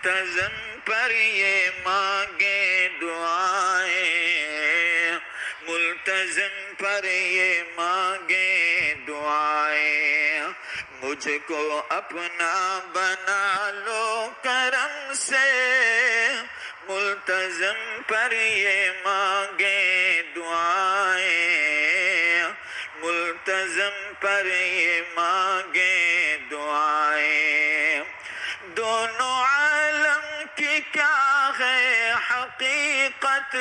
ملتزم پر یہ مانگے دعائیں، ملتزم پر یہ مانگے دعائیں، مجھ کو اپنا بنا لو کرم سے، ملتزم پر یہ مانگے دعائیں، ملتزم پر یہ مانگے دعائیں۔ دونوں عالم کی کیا ہے حقیقت،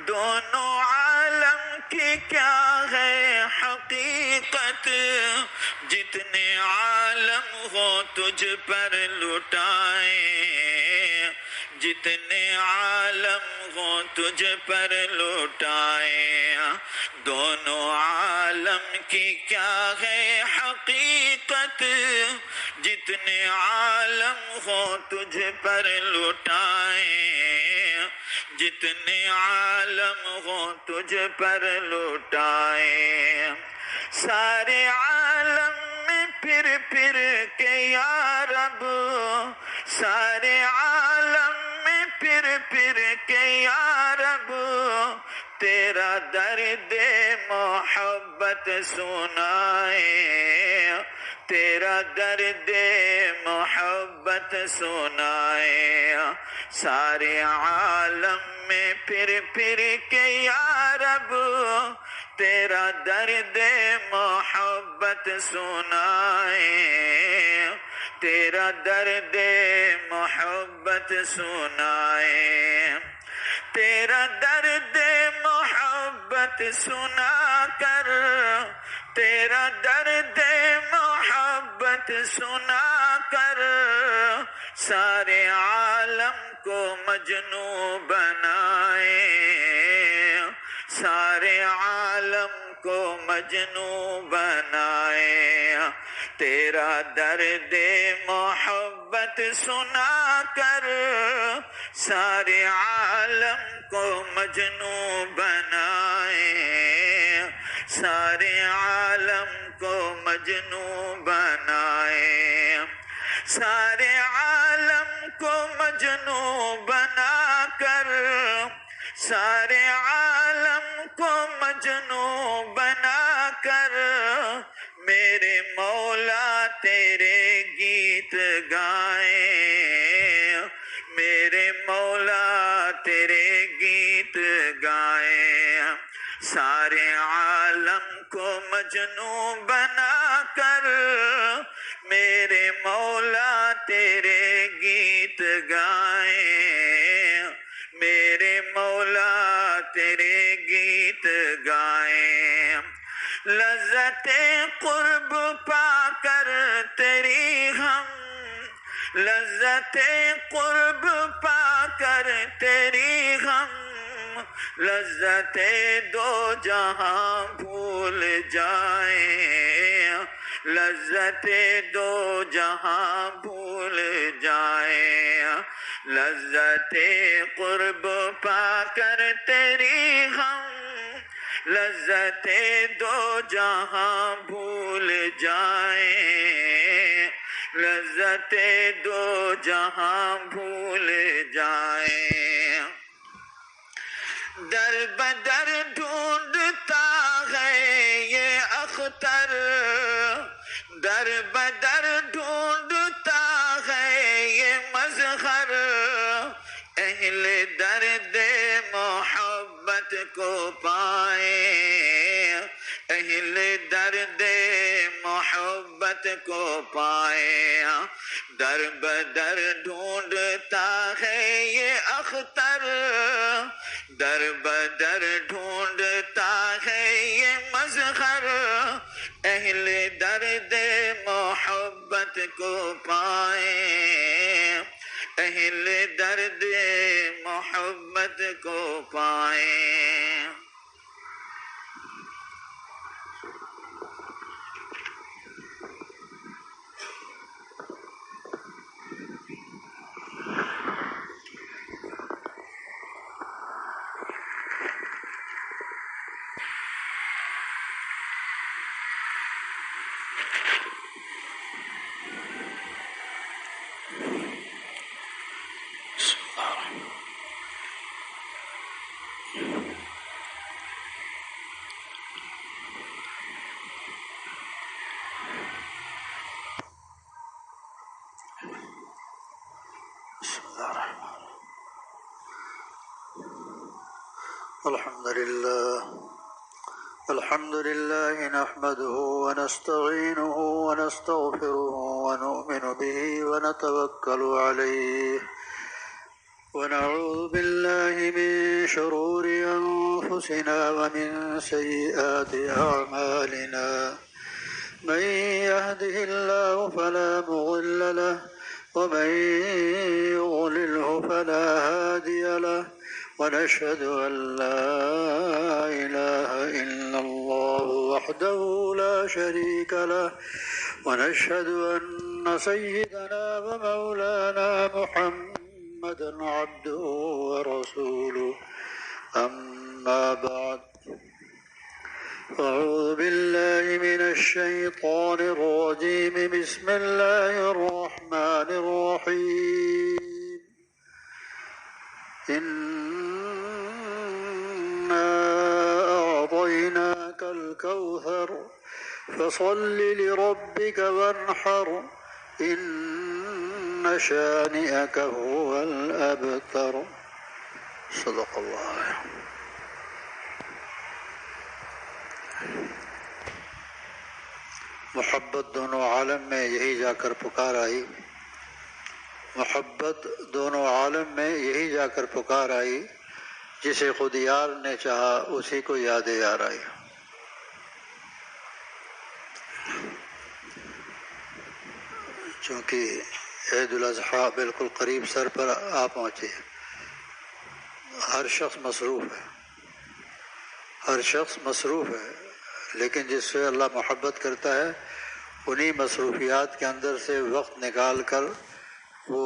دونوں عالم کی کیا ہے حقیقت، جتنے عالم ہو تجھ پر لٹائیں، جتنے عالم ہو تجھ پر لٹائیں۔ دونوں عالم کی کیا ہے حقیقت، جتنے عالم ہو تجھ پر لٹائیں، جتنے عالم ہو تجھ پر لٹائیں۔ سارے عالم میں پھر پھر کے یا رب، سارے عالم میں پھر پھر کے یا رب، تیرا درد محبت سنائیں، تیرا درد محبت سنائیں۔ سارے عالم میں پھر پھر کے یا رب، تیرا درد محبت سنائیں، تیرا درد محبت سنائیں۔ تیرا درد محبت سنا کر، تیرا درد محبت سنا کر، سارے عالم کو مجنوں بنائیں، سارے عالم کو مجنوں بنائیں۔ تیرا درد محبت سنا کر، سارے عالم کو مجنوں بنائیں، سارے عالم کو مجنوں بنائیں۔ سارے عالم کو مجنوں بنا کر، سارے عالم کو مجنوں بنا کر، میرے مولا تیرے گیت گائیں، میرے مولا تیرے گیت گائیں۔ سارے عالم کو مجنوں بنا کر، میرے مولا تیرے گیت گائیں، میرے مولا تیرے گیت گائیں۔ لذت قرب پا کر تیری ہم، لذت قرب پا کر تیری ہم، لذت دو جہاں بھول جائیں، لذت دو جہاں بھول جائیں۔ لذت قرب پا کر تیری ہم، لذت دو جہاں بھول جائیں، لذت دو جہاں بھول جائیں۔ در بدر ڈھونڈتا ہے یہ اختر، در بدر ڈھونڈتا ہے یہ مظہر، اہل درد محبت کو پائیں، اہل درد محبت کو پائیں۔ در بدر ڈھونڈتا ہے یہ اختر، در بدر ڈھونڈتا ہے یہ مظہر، اہل درد محبت کو پائیں، اہل درد محبت کو پائیں۔ الحمد لله نحمده ونستعينه ونستغفره ونؤمن به ونتوكل عليه ونعوذ بالله من شرور أنفسنا ومن سيئات أعمالنا من يهده الله فلا مضل له ومن يضلله فلا هادي له ونشهد أن لا إله إلا الله وحده لا شريك له ونشهد أن سيدنا ومولانا محمدا عبده ورسوله أما بعد أعوذ بالله من الشيطان الرجيم بسم الله الرحمن الرحيم إنا أعطيناك الكوثر فصل لربك وانحر إن شانئك هو الأبتر صدق الله. محبت دونوں عالم میں یہی جا کر پکار آئی، محبت دونوں عالم میں یہی جا کر پکار آئی، جسے خود یار نے چاہا اسی کو یاد یار آئی. چونکہ عید الاضحیٰ بالکل قریب سر پر آ پہنچی ہے، ہر شخص مصروف ہے، ہر شخص مصروف ہے، لیکن جس سے اللہ محبت کرتا ہے انہی مصروفیات کے اندر سے وقت نکال کر وہ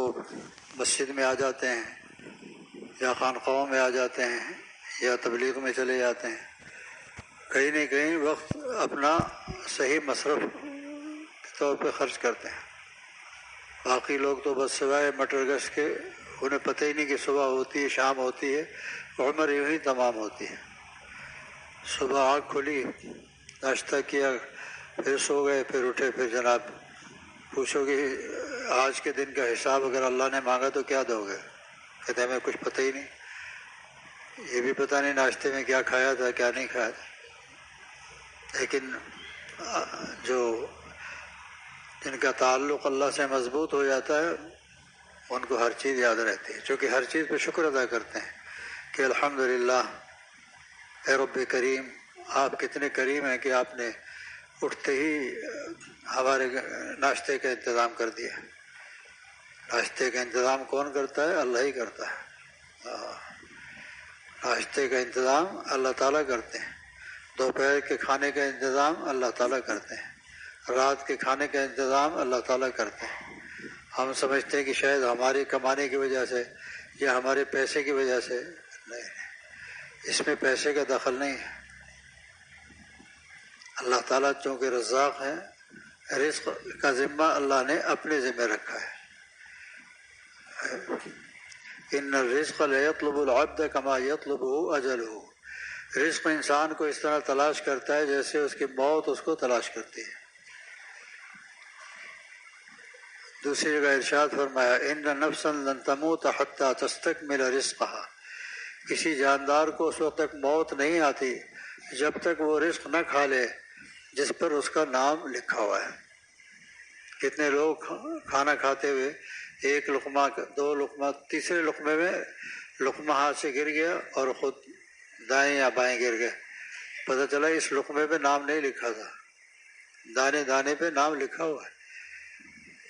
مسجد میں آ جاتے ہیں یا خانقاہوں میں آ جاتے ہیں یا تبلیغ میں چلے جاتے ہیں، کہیں نہ کہیں وقت اپنا صحیح مصرف کے طور پہ خرچ کرتے ہیں. باقی لوگ تو بس سوائے مٹر گش کے انہیں پتہ ہی نہیں کہ صبح ہوتی ہے شام ہوتی ہے، عمر یوں ہی تمام ہوتی ہے. صبح آنکھ کھلی، ناشتہ کیا، پھر سو گئے، پھر اٹھے، پھر جناب پوچھو کہ آج کے دن کا حساب اگر اللہ نے مانگا تو کیا دو گے؟ کہتے ہیں ہمیں کچھ پتہ ہی نہیں، یہ بھی پتہ نہیں ناشتے میں کیا کھایا تھا کیا نہیں کھایا تھا. لیکن جو جن کا تعلق اللہ سے مضبوط ہو جاتا ہے ان کو ہر چیز یاد رہتی ہے، چونکہ ہر چیز پہ شکر ادا کرتے ہیں کہ الحمدللہ اے رب کریم، آپ کتنے کریم ہیں کہ آپ نے اٹھتے ہی ہمارے ناشتے کا انتظام کر دیا. ناشتے کا انتظام کون کرتا ہے؟ اللہ ہی کرتا ہے. ناشتے کا انتظام اللہ تعالیٰ کرتے ہیں، دوپہر کے کھانے کا انتظام اللہ تعالیٰ کرتے ہیں، رات کے کھانے کا انتظام اللہ تعالیٰ کرتے ہیں. ہم سمجھتے ہیں کہ شاید ہمارے کمانے کی وجہ سے یا ہمارے پیسے کی وجہ سے، نہیں، اس میں پیسے کا دخل نہیں ہے. اللہ تعالیٰ چونکہ رزاق ہے، رزق کا ذمہ اللہ نے اپنے ذمہ رکھا ہے. ان الرزق لیطلب العبد کما یطلبہ اجلہ، رزق انسان کو اس طرح تلاش کرتا ہے جیسے اس کی موت اس کو تلاش کرتی ہے. دوسری جگہ ارشاد فرمایا ان نفسا لن تموت حتی تستکمل رزقہا، کسی جاندار کو اس وقت تک موت نہیں آتی جب تک وہ رزق نہ کھا لے جس پر اس کا نام لکھا ہوا ہے. کتنے لوگ کھانا کھاتے ہوئے ایک لقمہ، دو لقمہ، تیسرے لقمے میں لقمہ ہاتھ سے گر گیا اور خود دائیں یا بائیں گر گئے، پتہ چلا اس لقمے پہ نام نہیں لکھا تھا، دانے دانے پہ نام لکھا ہوا ہے.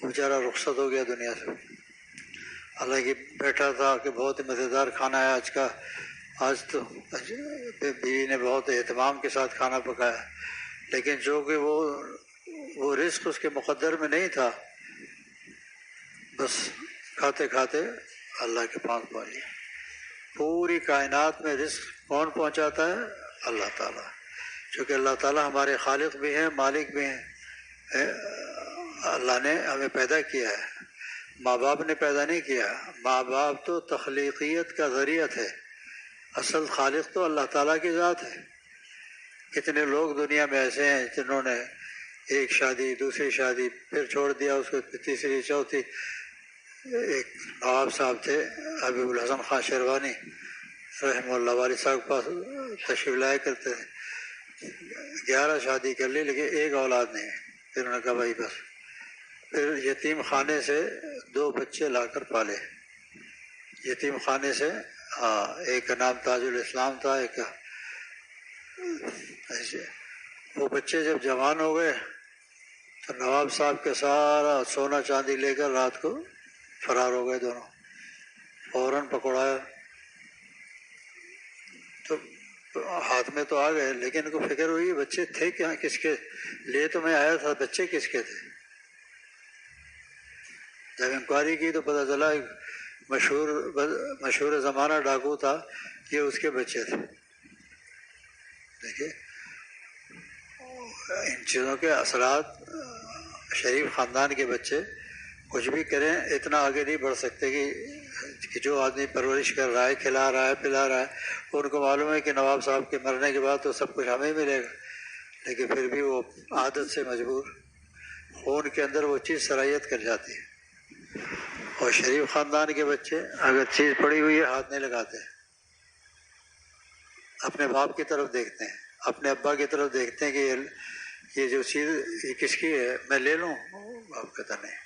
بیچارہ رخصت ہو گیا دنیا سے. حالانکہ بیٹھا تھا کہ بہت ہی مزیدار کھانا ہے آج کا، آج تو بیوی نے بہت اہتمام کے ساتھ کھانا پکایا، لیکن جو کہ وہ رزق اس کے مقدر میں نہیں تھا، بس کھاتے کھاتے اللہ کے پاس پہنچ گیا. پوری کائنات میں رزق کون پہنچاتا ہے؟ اللہ تعالیٰ. چونکہ اللہ تعالیٰ ہمارے خالق بھی ہیں، مالک بھی ہیں. اللہ نے ہمیں پیدا کیا ہے، ماں باپ نے پیدا نہیں کیا. ماں باپ تو تخلیقیت کا ذریعہ ہے، اصل خالق تو اللہ تعالیٰ کی ذات ہے. کتنے لوگ دنیا میں ایسے ہیں جنہوں نے ایک شادی، دوسری شادی، پھر چھوڑ دیا اس کو، تیسری، چوتھی، ایک نواب صاحب تھے حبیب الحسن خان شیروانی رحمہ اللہ، والد صاحب کے پاس تشریف لایا کرتے تھے. 11 شادی کر لی لیکن ایک اولاد نہیں. پھر انہوں نے کہا بھائی بس. پھر یتیم خانے سے 2 بچے لا کر پالے. یتیم خانے سے، ایک کا نام تاج الاسلام تھا، ایک کا ایسے. وہ بچے جب جوان ہو گئے تو نواب صاحب کے سارا سونا چاندی لے کر رات کو فرار ہو گئے دونوں. فوراً پکڑایا تو ہاتھ میں تو آ گئے، لیکن ان کو فکر ہوئی بچے تھے کہاں، کس کے لیے تو میں آیا تھا، بچے کس کے تھے. جب انکوائری کی تو پتہ چلا ایک مشہور زمانہ ڈاکو تھا، یہ اس کے بچے تھے. دیکھیے ان چیزوں کے اثرات. شریف خاندان کے بچے کچھ بھی کریں اتنا آگے نہیں بڑھ سکتے کہ جو آدمی پرورش کر رہا ہے، کھلا رہا ہے، پلا رہا ہے، ان کو معلوم ہے کہ نواب صاحب کے مرنے کے بعد تو سب کچھ ہمیں ملے گا، لیکن پھر بھی وہ عادت سے مجبور، خون کے اندر وہ چیز سرایت کر جاتی ہے. اور شریف خاندان کے بچے اگر چیز پڑی ہوئی ہے ہاتھ نہیں لگاتے، اپنے باپ کی طرف دیکھتے ہیں، اپنے ابا کی طرف دیکھتے ہیں کہ یہ جو چیز یہ کس کی ہے، میں لے لوں. باپ کہتا نہیں.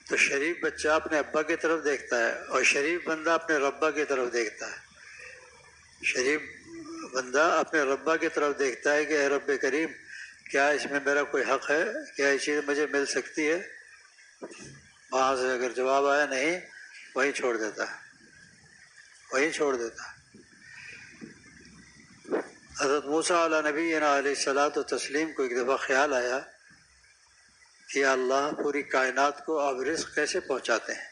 تو شریف بچہ اپنے ابا کی طرف دیکھتا ہے، اور شریف بندہ اپنے ربا کی طرف دیکھتا ہے. شریف بندہ اپنے ربا کی طرف دیکھتا ہے کہ اے رب کریم، کیا اس میں میرا کوئی حق ہے، کیا یہ چیز مجھے مل سکتی ہے. وہاں سے اگر جواب آیا نہیں، وہیں چھوڑ دیتا ہے، وہیں چھوڑ دیتا ہے. حضرت موسیٰ علیہ نبینا علیہ الصلاۃ والتسلیم کو ایک دفعہ خیال آیا کہ اللہ پوری کائنات کو آپ رزق کیسے پہنچاتے ہیں.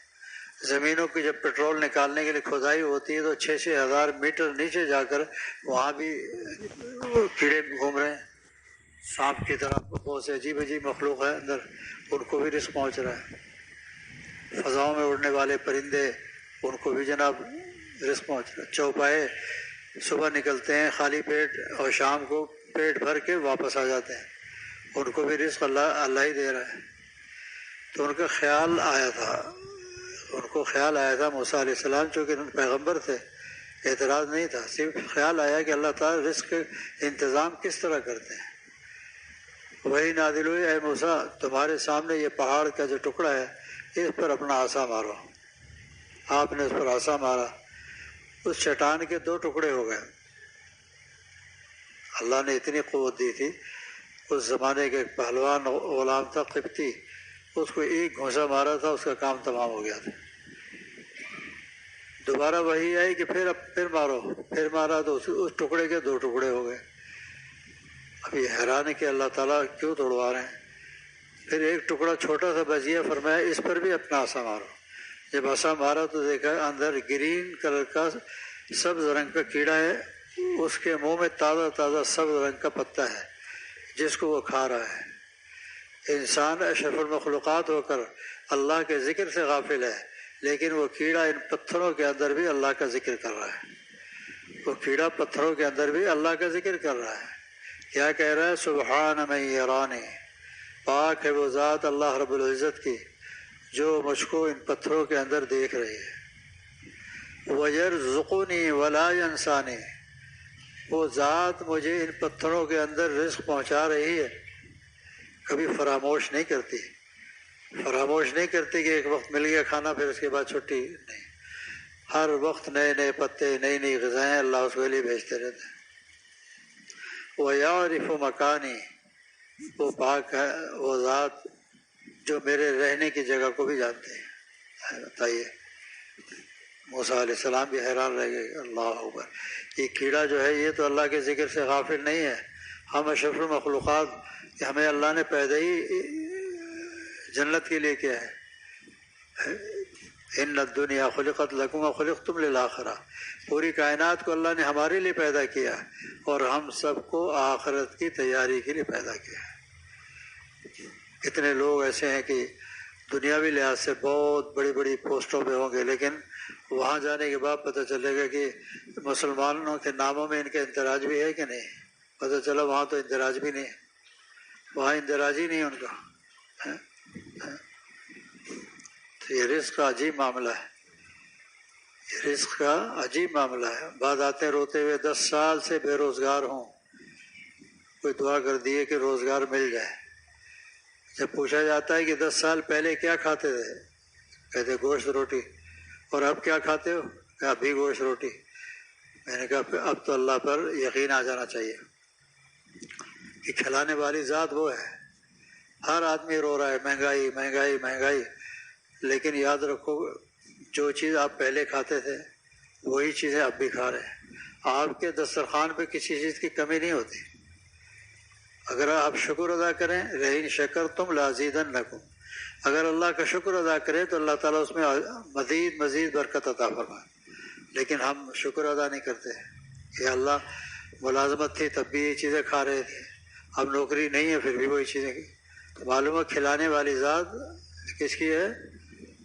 زمینوں کی جب پیٹرول نکالنے کے لیے کھدائی ہوتی ہے تو 6,000 ہزار میٹر نیچے جا کر وہاں بھی کیڑے گھوم رہے ہیں، سانپ کی طرح بہت سے عجیب عجیب مخلوق ہے اندر، ان کو بھی رزق پہنچ رہا ہے. فضاؤں میں اڑنے والے پرندے، ان کو بھی جناب رزق پہنچ رہا ہے. چوپائے صبح نکلتے ہیں خالی پیٹ اور شام کو پیٹ بھر کے واپس آ جاتے ہیں، ان کو بھی رزق اللہ ہی دے رہا ہے. تو ان کا خیال آیا تھا موسیٰ علیہ السلام، چونکہ پیغمبر تھے، اعتراض نہیں تھا، صرف خیال آیا کہ اللہ تعالیٰ رزق کا انتظام کس طرح کرتے ہیں. وہی نازل ہوئی، اے موسیٰ تمہارے سامنے یہ پہاڑ کا جو ٹکڑا ہے اس پر اپنا عصا مارو. آپ نے اس پر عصا مارا، اس چٹان کے 2 ٹکڑے ہو گئے. اللہ نے اتنی قوت دی تھی. اس زمانے کے ایک پہلوان غلام تھا قبطی، اس کو ایک گھونسا مارا تھا، اس کا کام تمام ہو گیا تھا. دوبارہ وہی آئی کہ پھر مارو، پھر مارا تو اس ٹکڑے کے 2 ٹکڑے ہو گئے. اب یہ حیران ہے کہ اللہ تعالیٰ کیوں توڑوا رہے ہیں. پھر ایک ٹکڑا چھوٹا سا بچیا، فرمایا اس پر بھی اپنا عصا مارو. جب عصا مارا تو دیکھا اندر گرین کلر کا سبز رنگ کا کیڑا ہے، اس کے منہ میں تازہ تازہ سبز رنگ کا پتا ہے جس کو وہ کھا رہا ہے. انسان اشرف المخلوقات ہو کر اللہ کے ذکر سے غافل ہے، لیکن وہ کیڑا ان پتھروں کے اندر بھی اللہ کا ذکر کر رہا ہے. وہ کیڑا پتھروں کے اندر بھی اللہ کا ذکر کر رہا ہے. کیا کہہ رہا ہے؟ سبحان من یرانی، پاک ہے وہ ذات اللہ رب العزت کی جو مجھ کو ان پتھروں کے اندر دیکھ رہی ہے. وَيَرْزُقُنِي وَلَا يَنْسَانِي، وہ ذات مجھے ان پتھروں کے اندر رزق پہنچا رہی ہے، کبھی فراموش نہیں کرتی. فراموش نہیں کرتی کہ ایک وقت مل گیا کھانا پھر اس کے بعد چھٹی نہیں. ہر وقت نئے نئے پتے، نئی نئی غذائیں اللہ اس کے لیے بھیجتے رہتے ہیں. وَيَعْرِفُ مَكَانِي، وہ پاک ہے وہ ذات جو میرے رہنے کی جگہ کو بھی جانتے ہیں. بتائیے، موسیٰ علیہ السلام بھی حیران رہ گئے. اللہ اکبر، یہ کیڑا جو ہے یہ تو اللہ کے ذکر سے غافل نہیں ہے. ہم اشرف المخلوقات، کہ ہمیں اللہ نے پیدا ہی جنت کے لیے کیا ہے. ان الدنیا خلقت لکم وخلقتم للآخرہ، پوری کائنات کو اللہ نے ہمارے لیے پیدا کیا اور ہم سب کو آخرت کی تیاری کے لیے پیدا کیا. کتنے لوگ ایسے ہیں کہ دنیاوی لحاظ سے بہت بڑی بڑی پوسٹوں پہ ہوں گے، لیکن وہاں جانے کے بعد پتہ چلے گا کہ مسلمانوں کے ناموں میں ان کا اندراج بھی ہے کہ نہیں. پتہ چلا وہاں تو اندراج بھی نہیں ہے، وہاں اندراج ہی نہیں ان کا. یہ رزق کا عجیب معاملہ ہے، یہ رزق کا عجیب معاملہ ہے۔ بعد آتے ہیں روتے ہوئے 10 سال سے بے روزگار ہوں، کوئی دعا کر دیے کہ روزگار مل جائے۔ جب پوچھا جاتا ہے کہ 10 سال پہلے کیا کھاتے تھے، کہتے گوشت روٹی، اور اب کیا کھاتے ہو، کہ اب بھی گوشت روٹی۔ میں نے کہا اب تو اللہ پر یقین آ جانا چاہیے کہ کھلانے والی ذات وہ ہے۔ ہر آدمی رو رہا ہے مہنگائی مہنگائی مہنگائی، لیکن یاد رکھو جو چیز آپ پہلے کھاتے تھے وہی چیزیں اب بھی کھا رہے ہیں۔ آپ کے دسترخوان پہ کسی چیز کی کمی نہیں ہوتی۔ اگر آپ شکر ادا کریں، لئن شکرتم لازیدنکم، اگر اللہ کا شکر ادا کریں تو اللہ تعالیٰ اس میں مزید برکت عطا فرمائے، لیکن ہم شکر ادا نہیں کرتے۔ یا اللہ ملازمت تھی تب بھی یہ چیزیں کھا رہے تھے، اب نوکری نہیں ہے پھر بھی وہی چیزیں کی۔ تو معلوم ہے کھلانے والی ذات کس کی ہے؟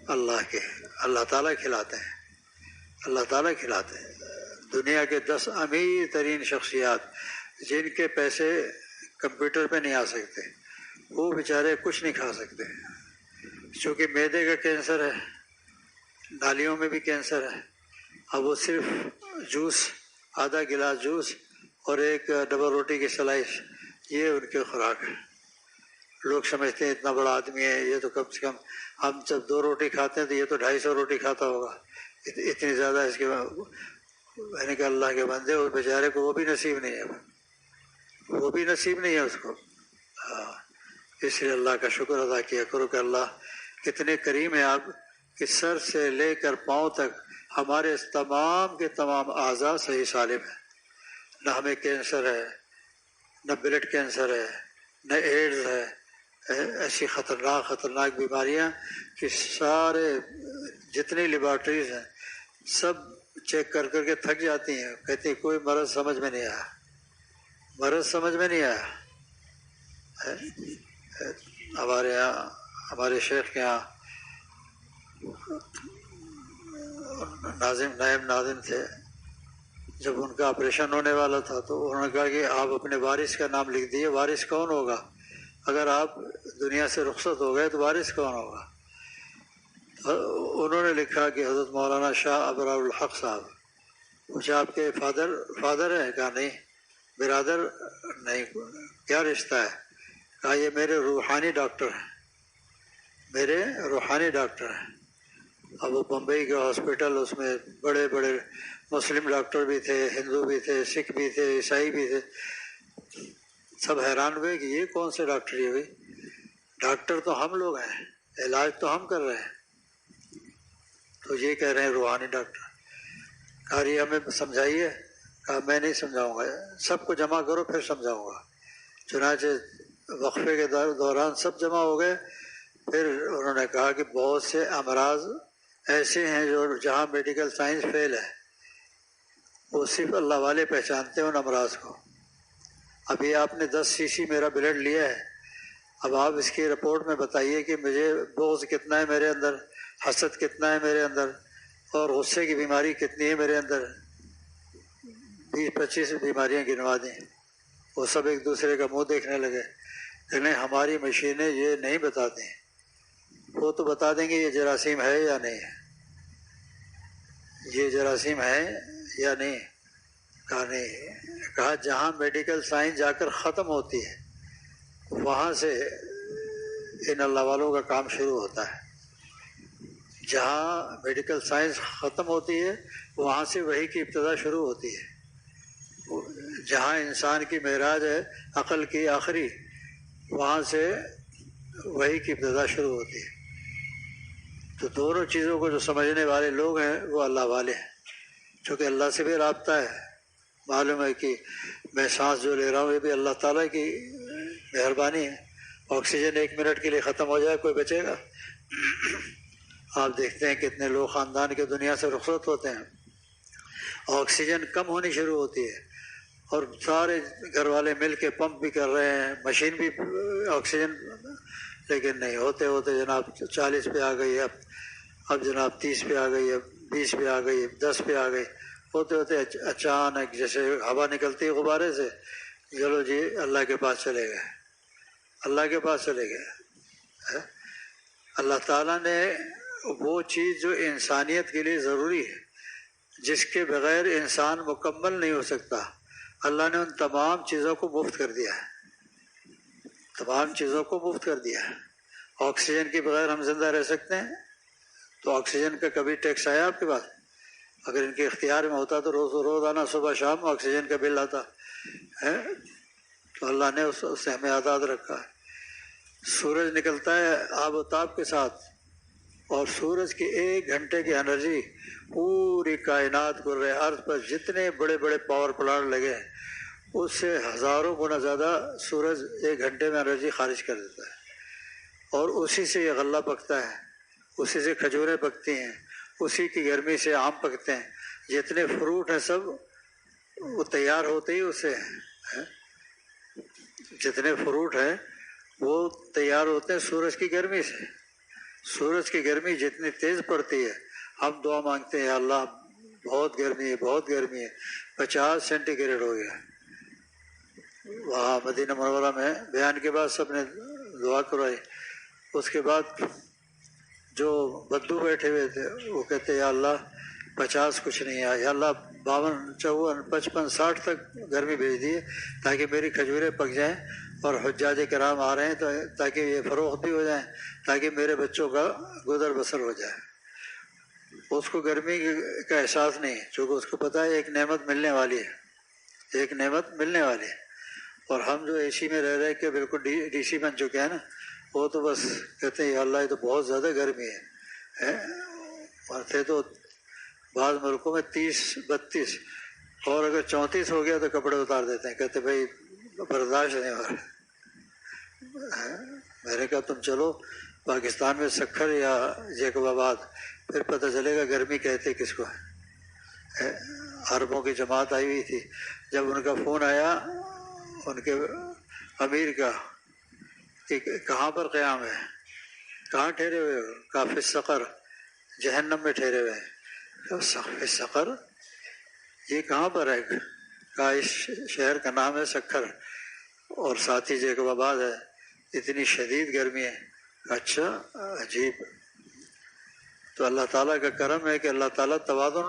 اللہ کے۔ اللہ تعالیٰ کھلاتے ہیں، اللہ تعالیٰ کھلاتے ہیں۔ دنیا کے 10 امیر ترین شخصیات جن کے پیسے کمپیوٹر پہ نہیں آ سکتے، وہ بیچارے کچھ نہیں کھا سکتے، چونکہ معدے کا کینسر ہے، نالیوں میں بھی کینسر ہے۔ اب وہ صرف جوس، آدھا گلاس جوس اور ایک ڈبل روٹی کی سلائس، یہ ان کی خوراک ہے۔ لوگ سمجھتے ہیں اتنا بڑا آدمی ہے، یہ تو کم سے کم ہم جب 2 روٹی کھاتے ہیں تو یہ تو 250 روٹی کھاتا ہوگا، اتنی زیادہ اس کے۔ میں نے کہا اللہ کے بندے، اس بیچارے کو وہ بھی نصیب نہیں ہے، وہ بھی نصیب نہیں ہے اس کو۔ اس لیے اللہ کا شکر ادا کیا کرو کہ اللہ کتنے کریم ہیں آپ، کہ سر سے لے کر پاؤں تک ہمارے تمام کے تمام اعضاء صحیح سالم ہیں۔ نہ ہمیں کینسر ہے، نہ بلڈ کینسر ہے، نہ ایڈز ہے، ایسی خطرناک بیماریاں کہ سارے جتنی لیبارٹریز ہیں سب چیک کر کر کے تھک جاتی ہیں، کہتی ہیں کوئی مرض سمجھ میں نہیں آیا، مرض سمجھ میں نہیں آیا۔ ہمارے یہاں، ہمارے شیخ کے یہاں نائب ناظم تھے، جب ان کا آپریشن ہونے والا تھا تو انہوں نے کہا کہ آپ اپنے وارث کا نام لکھ دیے، وارث کون ہوگا؟ اگر آپ دنیا سے رخصت ہو گئے تو وارث کون ہوگا؟ انہوں نے لکھا کہ حضرت مولانا شاہ ابرار الحق صاحب۔ پوچھا آپ کے فادر ہیں؟ کہا نہیں۔ برادر؟ نہیں۔ کیا رشتہ ہے؟ کہا یہ میرے روحانی ڈاکٹر ہیں، میرے روحانی ڈاکٹر ہیں۔ اب وہ بمبئی کا ہاسپٹل، اس میں بڑے بڑے مسلم ڈاکٹر بھی تھے، ہندو بھی تھے، سکھ بھی تھے، عیسائی بھی تھے۔ سب حیران ہوئے کہ یہ کون سے ڈاکٹر یہ ہوئی؟ ڈاکٹر تو ہم لوگ ہیں، علاج تو ہم کر رہے ہیں، تو یہ کہہ رہے ہیں روحانی ڈاکٹر۔ کہا یہ ہمیں سمجھائیے۔ کہا میں نہیں سمجھاؤں گا، سب کو جمع کرو پھر سمجھاؤں گا۔ چنانچہ وقفے کے دوران سب جمع ہو گئے۔ پھر انہوں نے کہا کہ بہت سے امراض ایسے ہیں جو جہاں میڈیکل سائنس فیل ہے، وہ صرف اللہ والے پہچانتے ہیں ان امراض کو۔ ابھی آپ نے 10 cc میرا بلڈ لیا ہے، اب آپ اس کی رپورٹ میں بتائیے کہ مجھے بغض کتنا ہے میرے اندر، حسد کتنا ہے میرے اندر، اور غصے کی بیماری کتنی ہے میرے اندر۔ 20-25 بیماریاں گنوا دیں۔ وہ سب ایک دوسرے کا منہ دیکھنے لگے، لیکن ہماری مشینیں یہ نہیں بتاتی، وہ تو بتا دیں گے یہ جراثیم ہے یا نہیں ہے، یہ جراثیم ہے یا نہیں۔ کہا نہیں۔ کہا جہاں میڈیکل سائنس جا کر ختم ہوتی ہے وہاں سے ان اللہ والوں کا کام شروع ہوتا ہے۔ جہاں میڈیکل سائنس ختم ہوتی ہے وہاں سے وحی کی ابتدا شروع ہوتی ہے۔ جہاں انسان کی معراج ہے عقل کی آخری، وہاں سے وحی کی ابتدا شروع ہوتی ہے۔ تو دونوں چیزوں کو جو سمجھنے والے لوگ ہیں وہ اللہ والے ہیں، چونکہ اللہ سے بھی رابطہ ہے۔ معلوم ہے کہ میں سانس جو لے رہا ہوں یہ بھی اللہ تعالیٰ کی مہربانی ہے۔ آکسیجن 1 منٹ کے لیے ختم ہو جائے کوئی بچے گا؟ آپ دیکھتے ہیں کتنے لوگ خاندان کے دنیا سے رخصت ہوتے ہیں، آکسیجن کم ہونی شروع ہوتی ہے، اور سارے گھر والے مل کے پمپ بھی کر رہے ہیں، مشین بھی آکسیجن، لیکن نہیں ہوتے ہوتے جناب 40 پہ آ گئی، اب جناب 30 پہ آ گئی، اب 20 پہ آ گئی، 10 پہ آ گئی، ہوتے ہوتے اچانک جیسے ہوا نکلتی ہے غبارے سے، چلو جی اللہ کے پاس چلے گئے، اللہ کے پاس چلے گئے۔ اللہ تعالیٰ نے وہ چیز جو انسانیت کے لیے ضروری ہے، جس کے بغیر انسان مکمل نہیں ہو سکتا، اللہ نے ان تمام چیزوں کو مفت کر دیا ہے، تمام چیزوں کو مفت کر دیا ہے۔ آکسیجن کے بغیر ہم زندہ رہ سکتے ہیں؟ تو آکسیجن کا کبھی ٹیکس آیا آپ کے پاس؟ اگر ان کے اختیار میں ہوتا تو روزانہ صبح شام آکسیجن کا بل آتا ہے، تو اللہ نے اس سے ہمیں آزاد رکھا ہے۔ سورج نکلتا ہے آب و تاب کے ساتھ، اور سورج کی 1 گھنٹے کی انرجی پوری کائنات کو ارض پر جتنے بڑے بڑے پاور پلانٹ لگے ہیں اس سے ہزاروں گنا زیادہ سورج 1 گھنٹے میں انرجی خارج کر دیتا ہے، اور اسی سے یہ غلہ پکتا ہے، اسی سے کھجوریں پکتی ہیں، اسی کی گرمی سے آم پکتے ہیں، جتنے فروٹ ہیں سب وہ تیار ہوتے ہی اسے ہیں، جتنے فروٹ ہیں وہ تیار ہوتے ہیں سورج کی گرمی سے۔ سورج کی گرمی جتنی تیز پڑتی ہے، ہم دعا مانگتے ہیں یا اللہ بہت گرمی ہے، بہت گرمی ہے، 50 سینٹی گریڈ ہو گیا۔ وہاں مدینہ منورہ میں بیان کے بعد سب نے دعا کرائی، اس کے بعد جو بدو بیٹھے ہوئے تھے وہ کہتے یا اللہ 50 کچھ نہیں آیا، یا اللہ 52 54 55 60 تک گرمی بھیج دیے تاکہ میری کھجوریں پک جائیں، اور حجاج کرام آ رہے ہیں تو تاکہ یہ فروخت بھی ہو جائیں، تاکہ میرے بچوں کا گزر بسر ہو جائے۔ اس کو گرمی کا احساس نہیں، چونکہ اس کو پتہ ہے ایک نعمت ملنے والی ہے، ایک نعمت ملنے والی ہے۔ اور ہم جو اے سی میں رہ رہے کے بالکل ڈی سی بن چکے ہیں نا، وہ تو بس کہتے ہیں یا اللہ یہ تو بہت زیادہ گرمی ہے، اور تھے تو بعض ملکوں میں 30 32 اور اگر 34 ہو گیا تو کپڑے اتار دیتے ہیں، کہتے بھائی برداشت نہیں ہو رہا۔ میں نے کہا تم چلو پاکستان میں سکھر یا جیکب آباد، پھر پتہ چلے گا گرمی کہتے کس کو ہے۔ عربوں کی جماعت آئی ہوئی تھی، جب ان کا فون آیا ان کے امیر کا کہ کہاں پر قیام ہے، کہاں ٹھہرے ہوئے ہو؟ کہا فی السقر، جہنم میں ٹھہرے ہوئے ہیں۔ فی السقر یہ کہاں پر ہے؟ کہا اس شہر کا نام ہے سکھر، اور ساتھی جیکب آباد ہے، اتنی شدید گرمی ہے۔ اچھا عجیب۔ تو اللہ تعالیٰ کا کرم ہے کہ اللہ تعالیٰ توازن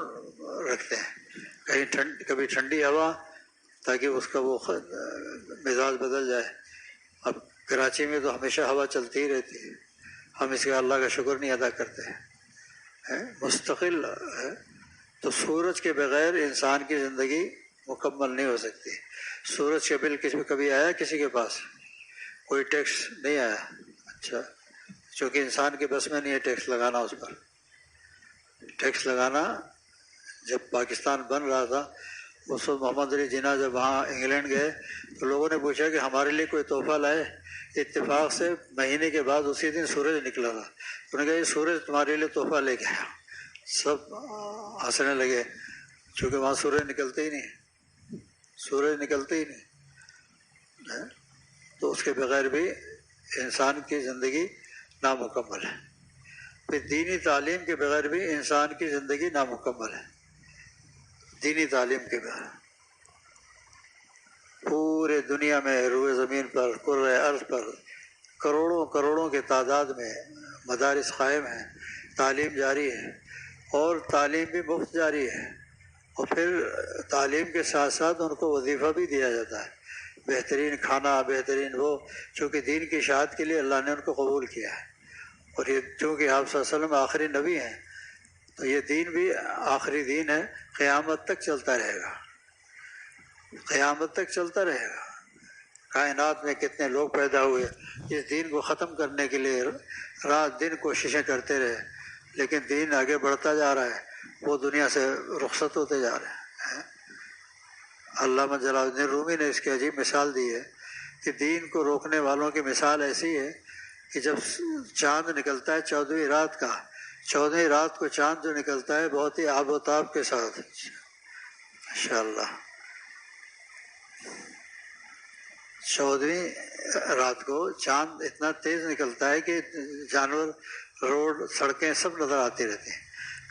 رکھتے ہیں، کبھی ٹھنڈی ہوا تاکہ اس کا وہ مزاج بدل جائے۔ اب کراچی میں تو ہمیشہ ہوا چلتی ہی رہتی ہے، ہم اس کا اللہ کا شکر نہیں ادا کرتے ہیں، مستقل ہے۔ تو سورج کے بغیر انسان کی زندگی مکمل نہیں ہو سکتی۔ سورج کا بل کبھی آیا کسی کے پاس؟ کوئی ٹیکس نہیں آیا؟ اچھا، چونکہ انسان کے بس میں نہیں ہے ٹیکس لگانا، اس پر ٹیکس لگانا۔ جب پاکستان بن رہا تھا اس وقت محمد علی جناح جب وہاں انگلینڈ گئے تو لوگوں نے پوچھا کہ ہمارے لیے کوئی تحفہ لائے؟ اتفاق سے مہینے کے بعد اسی دن سورج نکلا تھا، انہوں نے کہا یہ سورج تمہارے لیے تحفہ لے کے آیا۔ سب ہنسنے لگے، چونکہ وہاں سورج نکلتے ہی نہیں، سورج نکلتے ہی نہیں، تو اس کے بغیر بھی انسان کی زندگی نامکمل ہے۔ پھر دینی تعلیم کے بغیر بھی انسان کی زندگی نامکمل ہے۔ دینی تعلیم کے بغیر پورے دنیا میں روئے زمین پر کرۂ ارض پر کروڑوں کروڑوں کے تعداد میں مدارس قائم ہیں، تعلیم جاری ہے، اور تعلیم بھی مفت جاری ہے، اور پھر تعلیم کے ساتھ ساتھ ان کو وظیفہ بھی دیا جاتا ہے، بہترین کھانا، بہترین وہ، چونکہ دین کی اشاعت کے لیے اللہ نے ان کو قبول کیا ہے۔ اور یہ چونکہ آپ صلی اللہ علیہ وسلم آخری نبی ہیں تو یہ دین بھی آخری دین ہے، قیامت تک چلتا رہے گا، قیامت تک چلتا رہے گا۔ کائنات میں کتنے لوگ پیدا ہوئے اس دین کو ختم کرنے کے لیے رات دن کوششیں کرتے رہے، لیکن دین آگے بڑھتا جا رہا ہے، وہ دنیا سے رخصت ہوتے جا رہے ہیں۔ علامہ جلال الدین رومی نے اس کی عجیب مثال دی ہے کہ دین کو روکنے والوں کی مثال ایسی ہے کہ جب چاند نکلتا ہے 14ویں رات کا، 14ویں رات کو چاند جو نکلتا ہے بہت ہی آب و تاب کے ساتھ، ماشاءاللہ 14ویں رات کو چاند اتنا تیز نکلتا ہے کہ جانور، روڈ، سڑکیں سب نظر آتی رہتی ہیں،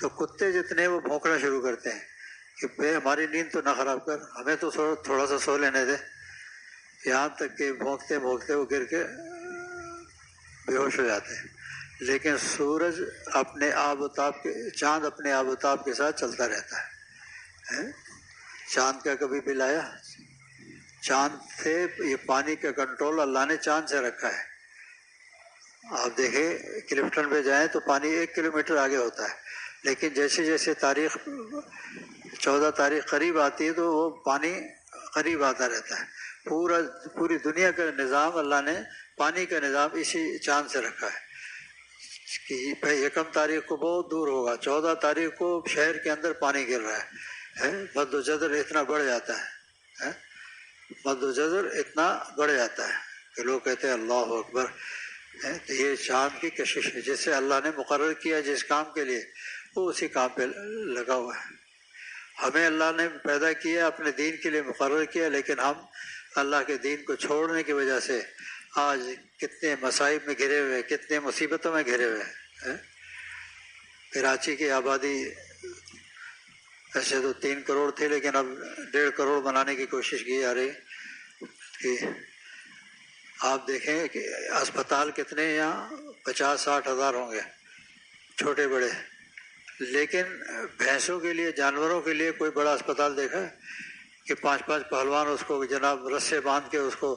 تو کتے جتنے وہ بھونکنا شروع کرتے ہیں کہ بے ہماری نیند تو نہ خراب کر، ہمیں تو تھوڑا سا سو لینے دے، یہاں تک کہ بھونکتے بھونکتے وہ گر کے بے ہوش ہو جاتے ہیں۔ لیکن سورج اپنے آب و تاب کے چاند اپنے آب و تاب کے ساتھ چلتا رہتا ہے۔ چاند کا کبھی بل آیا؟ چاند سے یہ پانی کا کنٹرول اللہ نے چاند سے رکھا ہے۔ آپ دیکھیں کلفٹن پہ جائیں تو پانی 1 کلومیٹر آگے ہوتا ہے، لیکن جیسے جیسے تاریخ 14 تاریخ قریب آتی ہے تو وہ پانی قریب آتا رہتا ہے۔ پوری دنیا کا نظام اللہ نے پانی کا نظام اسی چاند سے رکھا ہے کہ 1 تاریخ کو بہت دور ہوگا، 14 تاریخ کو شہر کے اندر پانی گر رہا ہے، مد و جزر اتنا بڑھ جاتا ہے، مد و جزر اتنا بڑھ جاتا ہے کہ لوگ کہتے ہیں اللہ اکبر۔ تو یہ چاند کی کشش ہے، جس سے اللہ نے مقرر کیا جس کام کے لیے وہ اسی کام پہ لگا ہوا ہے۔ ہمیں اللہ نے پیدا کیا اپنے دین کے لیے مقرر کیا، لیکن ہم اللہ کے دین کو چھوڑنے کی وجہ سے آج کتنے مصائب میں گھرے ہوئے، کتنے مصیبتوں میں گھرے ہوئے ہیں۔ کراچی کی آبادی ایسے تو 3 کروڑ تھی، لیکن اب 1.5 کروڑ بنانے کی کوشش کی جا رہی کہ آپ دیکھیں کہ اسپتال کتنے یہاں 50-60 ہزار ہوں گے چھوٹے بڑے، لیکن بھینسوں کے لیے، جانوروں کے لیے کوئی بڑا اسپتال دیکھا ہے کہ 5 پہلوان اس کو جناب رسے باندھ کے اس کو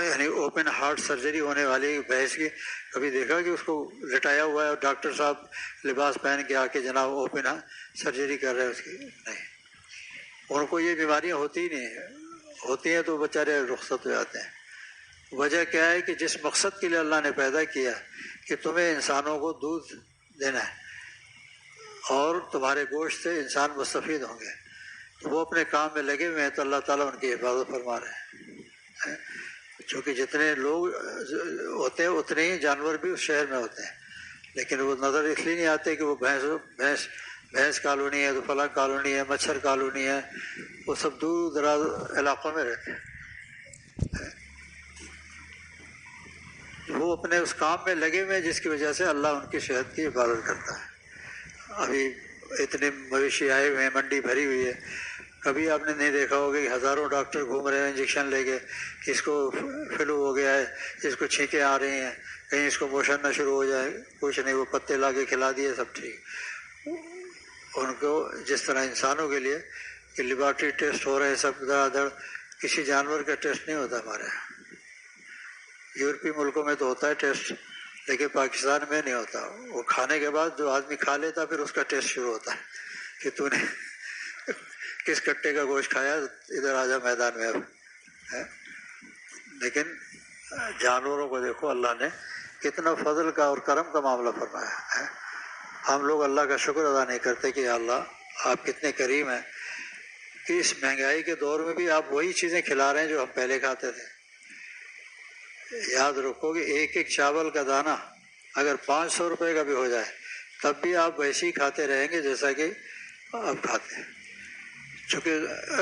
یعنی اوپن ہارٹ سرجری ہونے والی بھینس کی کبھی دیکھا کہ اس کو لٹایا ہوا ہے اور ڈاکٹر صاحب لباس پہن کے آ کے جناب اوپن سرجری کر رہے ہیں اس کی؟ نہیں، ان کو یہ بیماریاں ہوتی ہی نہیں ہیں، ہوتی ہیں تو بیچارے رخصت ہو جاتے ہیں۔ وجہ کیا ہے کہ جس مقصد کے لیے اللہ نے پیدا کیا کہ تمہیں انسانوں کو دودھ دینا ہے اور تمہارے گوشت سے انسان مستفید ہوں گے، تو وہ اپنے کام میں لگے ہوئے ہیں، تو اللہ تعالیٰ ان کی حفاظت فرما رہے ہیں۔ چونکہ جتنے لوگ ہوتے ہیں اتنے ہی جانور بھی اس شہر میں ہوتے ہیں، لیکن وہ نظر اس لیے نہیں آتے کہ وہ بھینس کالونی ہے تو فلاں کالونی ہے، مچھر کالونی ہے، وہ سب دور دراز علاقوں میں رہتے ہیں۔ وہ اپنے اس کام میں لگے ہوئے ہیں جس کی وجہ سے اللہ ان کی صحت کی حفاظت کرتا ہے۔ ابھی اتنے مویشی آئے ہوئے ہیں، منڈی بھری ہوئی ہے، کبھی آپ نے نہیں دیکھا ہوگا کہ ہزاروں ڈاکٹر گھوم رہے ہیں انجیکشن لے کے، اس کو فلو ہو گیا ہے، اس کو چھینکیں آ رہی ہیں، کہیں اس کو موشن نہ شروع ہو جائے، کچھ نہیں، وہ پتے لا کے کھلا دیے، سب ٹھیک۔ ان کو جس طرح انسانوں کے لیے کہ لیبارٹری ٹیسٹ ہو رہے ہیں سب دھڑا دھڑ، کسی جانور کا ٹیسٹ نہیں ہوتا ہمارے یہاں۔ یورپی ملکوں میں تو ہوتا ہے ٹیسٹ، لیکن پاکستان میں نہیں ہوتا۔ وہ کھانے کے بعد جو آدمی کھا لیتا پھر اس کا ٹیسٹ شروع ہوتا ہے کہ تو نے کس کٹے کا گوشت کھایا، ادھر آ جا میدان میں اب۔ لیکن جانوروں کو دیکھو اللہ نے کتنا فضل کا اور کرم کا معاملہ فرمایا ہے۔ ہم لوگ اللہ کا شکر ادا نہیں کرتے کہ اللہ آپ کتنے کریم ہیں کہ اس مہنگائی کے دور میں بھی آپ وہی چیزیں کھلا رہے ہیں جو ہم پہلے کھاتے تھے۔ یاد رکھو کہ ایک چاول کا دانہ اگر 500 روپے کا بھی ہو جائے تب بھی آپ ویسے ہی کھاتے رہیں گے جیسا کہ آپ کھاتے ہیں، چونکہ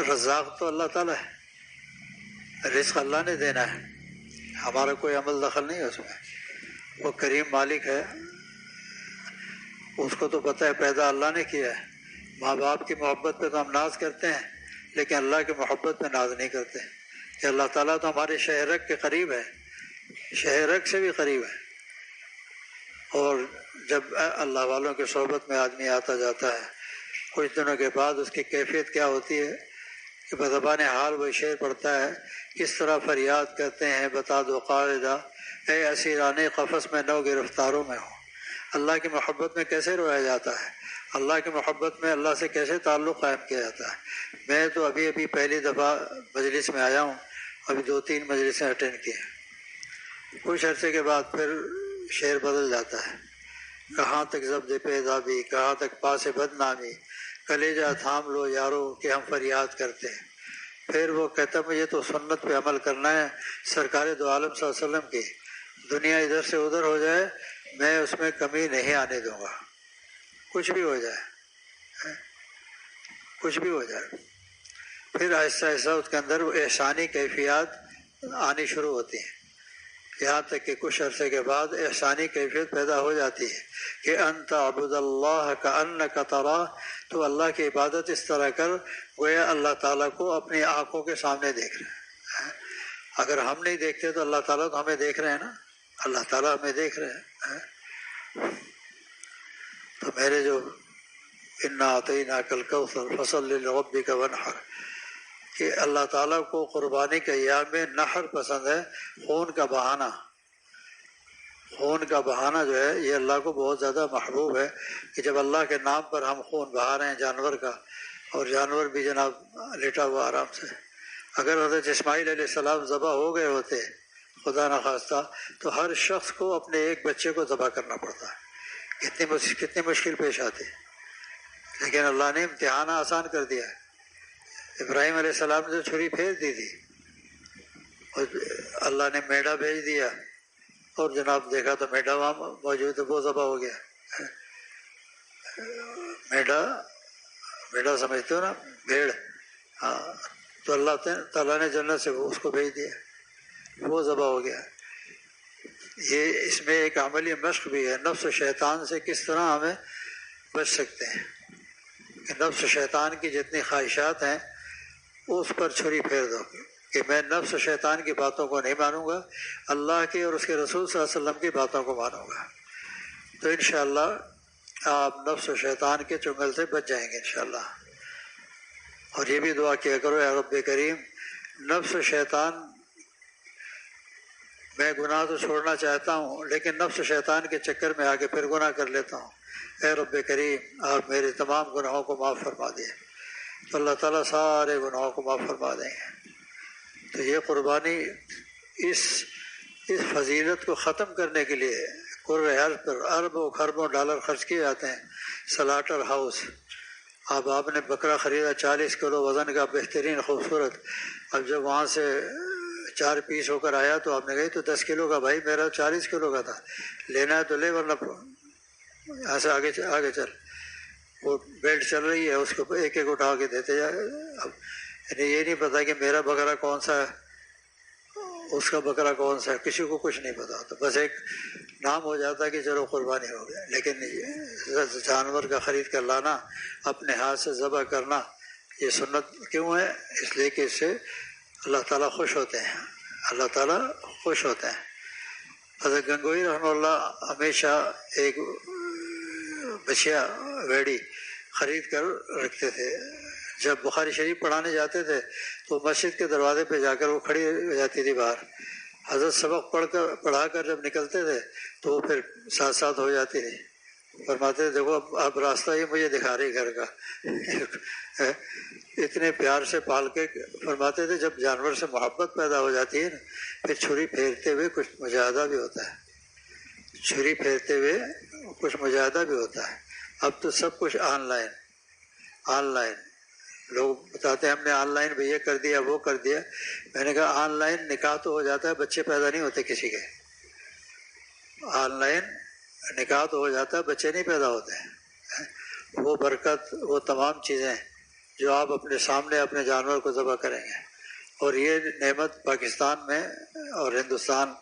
رزاق تو اللہ تعالیٰ ہے، رزق اللہ نے دینا ہے، ہمارا کوئی عمل دخل نہیں ہے اس میں۔ وہ کریم مالک ہے، اس کو تو پتہ ہے پیدا اللہ نے کیا ہے۔ ماں باپ کی محبت پہ تو ہم ناز کرتے ہیں، لیکن اللہ کی محبت پہ ناز نہیں کرتے کہ اللہ تعالیٰ تو ہمارے شہرک کے قریب ہے، شہرک سے بھی قریب ہے۔ اور جب اللہ والوں کی صحبت میں آدمی آتا جاتا ہے، کچھ دنوں کے بعد اس کی کیفیت کیا ہوتی ہے کہ بزبان حال وہ شعر پڑتا ہے، کس طرح فریاد کرتے ہیں بتا دو قاعدہ، اے اسیران قفس میں نو گرفتاروں میں ہوں۔ اللہ کی محبت میں کیسے رویا جاتا ہے، اللہ کی محبت میں اللہ سے کیسے تعلق قائم کیا جاتا ہے۔ میں تو ابھی پہلی دفعہ مجلس میں آیا ہوں، ابھی 2-3 مجلسیں اٹینڈ کی ہیں۔ کچھ عرصے کے بعد پھر شعر بدل جاتا ہے، کہاں تک ضبط پیدابی، کہاں تک پاس بدنامی، کلیجہ تھام لو یارو کہ ہم فریاد کرتے ہیں۔ پھر وہ کہتا مجھے تو سنت پہ عمل کرنا ہے سرکار دو عالم صلی اللہ علیہ وسلم کی، دنیا ادھر سے ادھر ہو جائے میں اس میں کمی نہیں آنے دوں گا، کچھ بھی ہو جائے، کچھ بھی ہو جائے۔ پھر آہستہ آہستہ اس کے اندر وہ احسانی کیفیات آنی شروع ہوتی ہیں، یہاں تک کہ کچھ عرصے کے بعد احسانی کیفیت پیدا ہو جاتی ہے کہ انت عبد اللہ کانک تراہ، تو اللہ کی عبادت اس طرح کر گویا اللہ تعالیٰ کو اپنی آنکھوں کے سامنے دیکھ رہے ہیں۔ اگر ہم نہیں دیکھتے تو اللہ تعالیٰ تو ہمیں دیکھ رہے ہیں نا، اللہ تعالیٰ ہمیں دیکھ رہے ہیں. تو میرے جو انا اعطیناک الکوثر فصل لربک وانحر، کہ اللہ تعالیٰ کو قربانی کا ایام نحر پسند ہے. خون کا بہانا، خون کا بہانا جو ہے یہ اللہ کو بہت زیادہ محبوب ہے، کہ جب اللہ کے نام پر ہم خون بہا رہے ہیں جانور کا، اور جانور بھی جناب لیٹا ہوا آرام سے. اگر حضرت اسماعیل علیہ السلام ذبح ہو گئے ہوتے خدا نخواستہ، تو ہر شخص کو اپنے ایک بچے کو ذبح کرنا پڑتا ہے. کتنی مشکل پیش آتی. لیکن اللہ نے امتحان آسان کر دیا ہے. ابراہیم علیہ السلام نے چھری پھیر دی تھی، اور اللہ نے میڈا بھیج دیا، اور جناب دیکھا تو میڈا وہاں موجود ہے، وہ ذبح ہو گیا. میڈا سمجھتے ہو نا، بھیڑ. ہاں، تو اللہ تعالیٰ نے جنت سے اس کو بھیج دیا، وہ ذبح ہو گیا. یہ اس میں ایک عملی مشق بھی ہے، نفس و شیطان سے کس طرح ہمیں بچ سکتے ہیں. کہ نفس و شیطان کی جتنی خواہشات ہیں اس پر چھری پھیر دو، کہ میں نفس و شیطان کی باتوں کو نہیں مانوں گا، اللہ کی اور اس کے رسول صلی اللہ علیہ وسلم کی باتوں کو مانوں گا. تو انشاءاللہ آپ نفس و شیطان کے چنگل سے بچ جائیں گے انشاءاللہ. اور یہ بھی دعا کیا کرو، اے رب کریم، نفس و شیطان، میں گناہ تو چھوڑنا چاہتا ہوں لیکن نفس و شیطان کے چکر میں آ کے پھر گناہ کر لیتا ہوں. اے رب کریم، آپ میرے تمام گناہوں کو معاف فرما دیں. تو اللہ تعالیٰ سارے گناہوں کو معاف فرما دیں گے. تو یہ قربانی اس فضیلت کو ختم کرنے کے لیے قرب ارض پر اربوں خربوں ڈالر خرچ کیے جاتے ہیں. سلاٹر ہاؤس، اب آپ نے بکرا خریدا 40 کلو وزن کا، بہترین خوبصورت. اب جب وہاں سے 4 پیس ہو کر آیا تو آپ نے کہی تو 10 کلو کا، بھائی میرا 40 کلو کا تھا، لینا ہے تو لے ورنہ یہاں سے آگے چل. وہ بیلٹ چل رہی ہے، اس کو ایک ایک اٹھا کے دیتے جائے. اب یعنی یہ نہیں پتا کہ میرا بکرا کون سا ہے، اس کا بکرا کون سا ہے، کسی کو کچھ نہیں پتا. تو بس ایک نام ہو جاتا ہے کہ چلو قربانی ہو گیا. لیکن جانور کا خرید کر لانا، اپنے ہاتھ سے ذبح کرنا، یہ سنت کیوں ہے؟ اس لیے کہ اس سے اللہ تعالیٰ خوش ہوتے ہیں، اللہ تعالیٰ خوش ہوتے ہیں. حضرت گنگوئی رحمہ اللہ ہمیشہ ایک بچیا ویڑی خرید کر رکھتے تھے. جب بخاری شریف پڑھانے جاتے تھے تو مسجد کے دروازے پہ جا کر وہ کھڑی ہو جاتی تھی باہر. حضرت سبق پڑھا کر جب نکلتے تھے تو وہ پھر ساتھ ساتھ ہو جاتی تھی. فرماتے تھے دیکھو اب راستہ یہ مجھے دکھا رہی گھر کا. اتنے پیار سے پال کے فرماتے تھے جب جانور سے محبت پیدا ہو جاتی ہے نا، پھر چھری پھیرتے ہوئے کچھ مجاہدہ بھی ہوتا ہے. چھری پھیرتے ہوئے کچھ مجاہدہ بھی ہوتا ہے. اب تو سب کچھ آن لائن لوگ بتاتے ہیں ہم نے آن لائن بھی یہ کر دیا وہ کر دیا. میں نے کہا آن لائن نکاح تو ہو جاتا ہے، بچے پیدا نہیں ہوتے کسی کے. آن لائن نکاح تو ہو جاتا ہے، بچے نہیں پیدا ہوتے. وہ برکت، وہ تمام چیزیں جو آپ اپنے سامنے اپنے جانور کو ذبح کریں گے. اور یہ نعمت پاکستان میں اور ہندوستان،